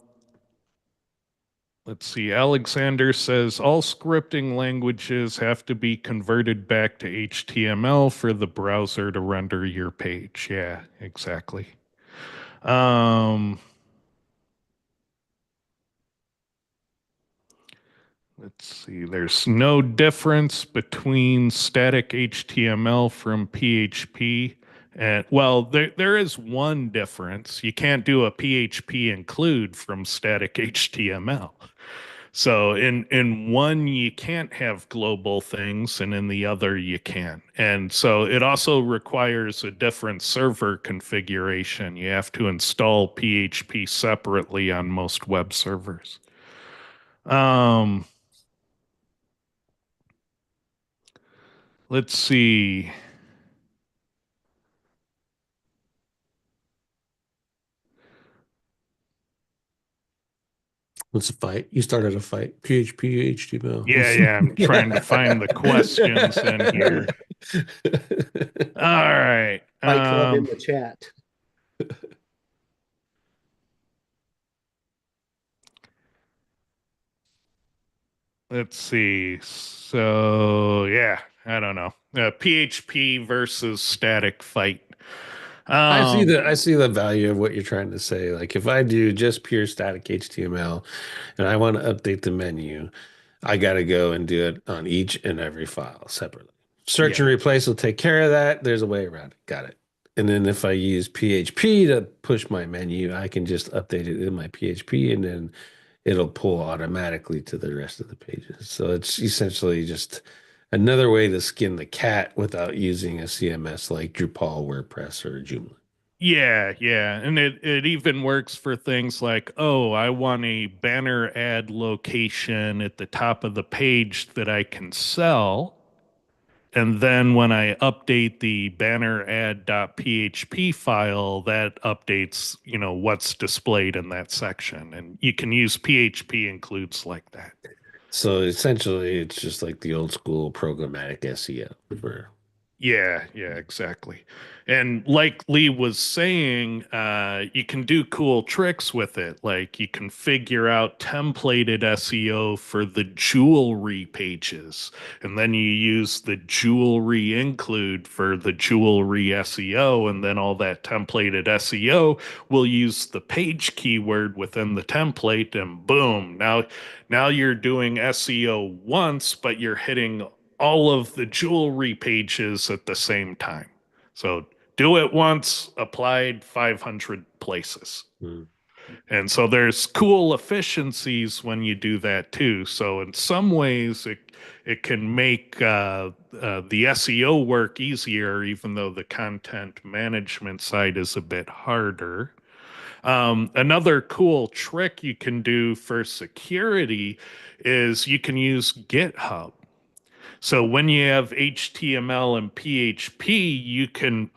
Let's see. Alexander says all scripting languages have to be converted back to HTML for the browser to render your page. Yeah, exactly. Um, let's see. There's no difference between static HTML from PHP And well, there is one difference. You can't do a PHP include from static HTML. So in one you can't have global things, and in the other you can. And so it also requires a different server configuration. You have to install PHP separately on most web servers. Um, let's see. What's a fight? You started a fight. PHP, HTML. Yeah, I'm trying to find the questions in here. All right. Fight Club in the chat. Let's see. So, yeah, I don't know. PHP versus static fight. I see the value of what you're trying to say. Like if I do just pure static HTML and I want to update the menu, I got to go and do it on each and every file separately. Search and Yeah. replace will take care of that. There's a way around it. Got it. And then if I use PHP to push my menu, I can just update it in my PHP and then it'll pull automatically to the rest of the pages. So it's essentially just another way to skin the cat without using a CMS like Drupal, WordPress, or Joomla. Yeah. And it even works for things like, oh, I want a banner ad location at the top of the page that I can sell. And then when I update the banner ad.php file, that updates, what's displayed in that section. And you can use PHP includes like that. So essentially, it's just like the old school programmatic SEO for. Yeah, exactly. And like Lee was saying, you can do cool tricks with it. Like you can figure out templated SEO for the jewelry pages, and then you use the jewelry include for the jewelry SEO, and then all that templated SEO will use the page keyword within the template, and boom, now you're doing SEO once, but you're hitting all of the jewelry pages at the same time. So do it once, applied 500 places. Hmm. And so there's cool efficiencies when you do that too. So in some ways, it can make the SEO work easier, even though the content management side is a bit harder. Another cool trick you can do for security is you can use GitHub. So when you have HTML and PHP, you can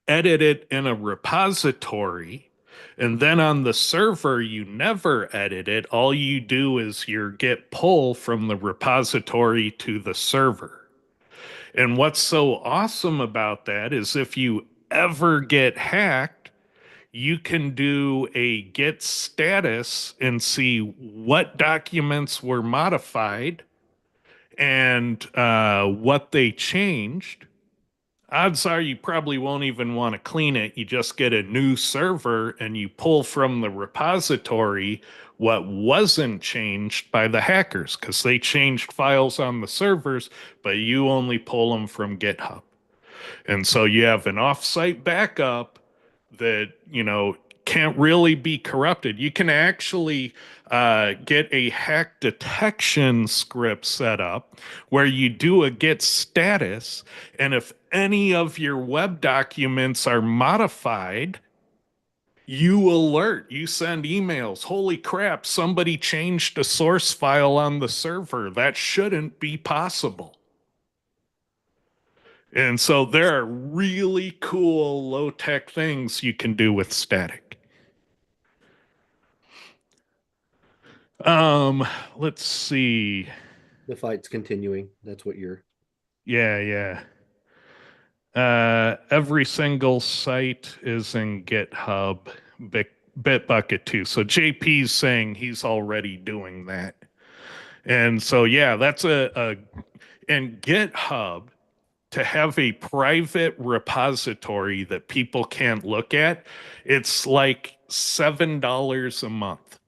edit it in a repository. And then on the server, you never edit it. All you do is you git pull from the repository to the server. And what's so awesome about that is if you ever get hacked, you can do a git status and see what documents were modified and what they changed. Odds are you probably won't even want to clean it. You just get a new server and you pull from the repository what wasn't changed by the hackers because they changed files on the servers, but you only pull them from GitHub. And so you have an offsite backup that, can't really be corrupted. You can actually get a hack detection script set up where you do a git status. And if any of your web documents are modified, you alert, you send emails. Holy crap, somebody changed a source file on the server. That shouldn't be possible. And so there are really cool low tech things you can do with static. Let's see. The fight's continuing. That's what you're. Yeah. Every single site is in GitHub, Bitbucket too. So JP's saying he's already doing that. And so, yeah, that's in GitHub to have a private repository that people can't look at. It's like $7 a month.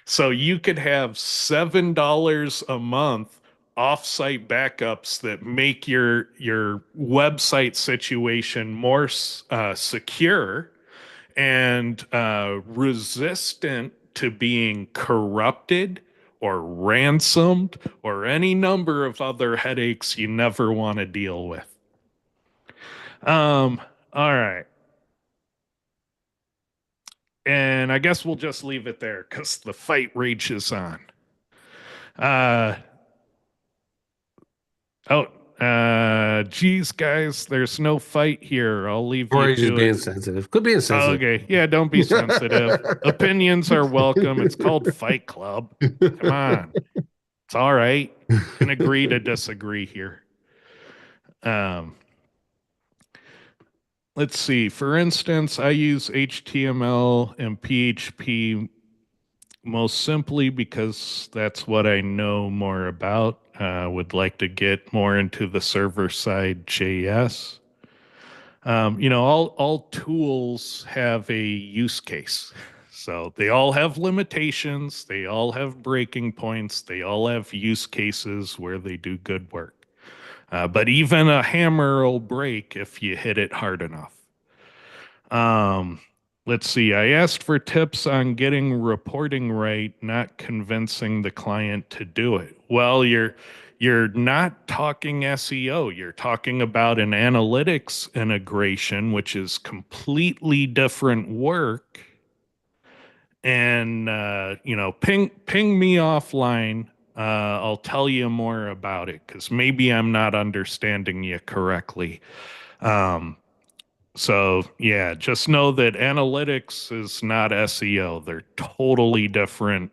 So you could have $7 a month offsite backups that make your website situation more secure and resistant to being corrupted or ransomed or any number of other headaches you never want to deal with. All right. And I guess we'll just leave it there because the fight rages on. Geez, guys, there's no fight here. I'll leave Or you he's just to being it. sensitive. Could be insensitive. Okay, yeah, don't be sensitive. Opinions are welcome. It's called Fight Club. Come on. It's all right. Can agree to disagree here. Let's see. For instance, I use HTML and PHP most simply because that's what I know more about. Would like to get more into the server side JS. All tools have a use case. So they all have limitations, they all have breaking points, they all have use cases where they do good work. But even a hammer will break if you hit it hard enough. Let's see. I asked for tips on getting reporting right, not convincing the client to do it. Well, you're not talking SEO. You're talking about an analytics integration, which is completely different work. And ping me offline. I'll tell you more about it because maybe I'm not understanding you correctly. So yeah, just know that analytics is not SEO. They're totally different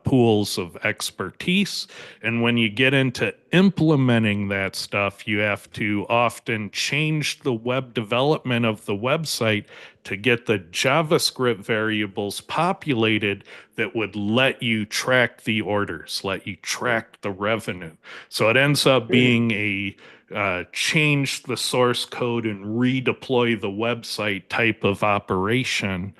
pools of expertise. And when you get into implementing that stuff, you have to often change the web development of the website to get the JavaScript variables populated that would let you track the orders, let you track the revenue. So it ends up being a change the source code and redeploy the website type of operation,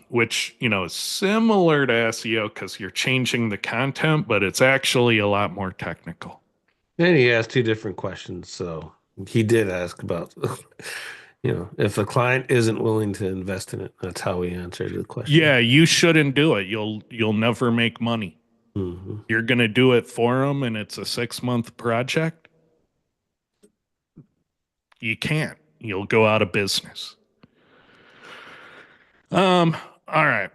which is similar to SEO because you're changing the content, but it's actually a lot more technical. And he asked two different questions. So he did ask about, if a client isn't willing to invest in it, that's how we answered the question. Yeah, you shouldn't do it. You'll never make money. Mm-hmm. You're gonna do it for them, and it's a 6-month project. You can't. You'll go out of business. All right.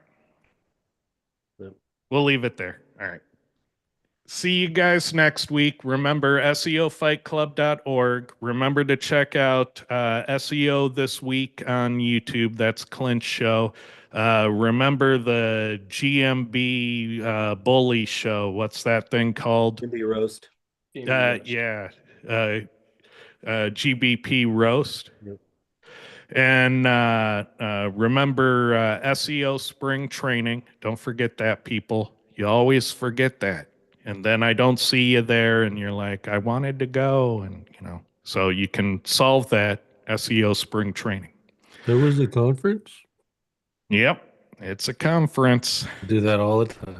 Yep. We'll leave it there. All right. See you guys next week. Remember SEOfightclub.org. Remember to check out SEO This Week on YouTube. That's Clint's show. Remember the GMB Bully show. What's that thing called? Can be roast. Yeah. GBP Roast. Yep. And remember SEO Spring Training. Don't forget that, people. You always forget that. And then I don't see you there, and you're like, I wanted to go. And, so you can solve that SEO Spring Training. There was a conference? Yep. It's a conference. Do that all the time.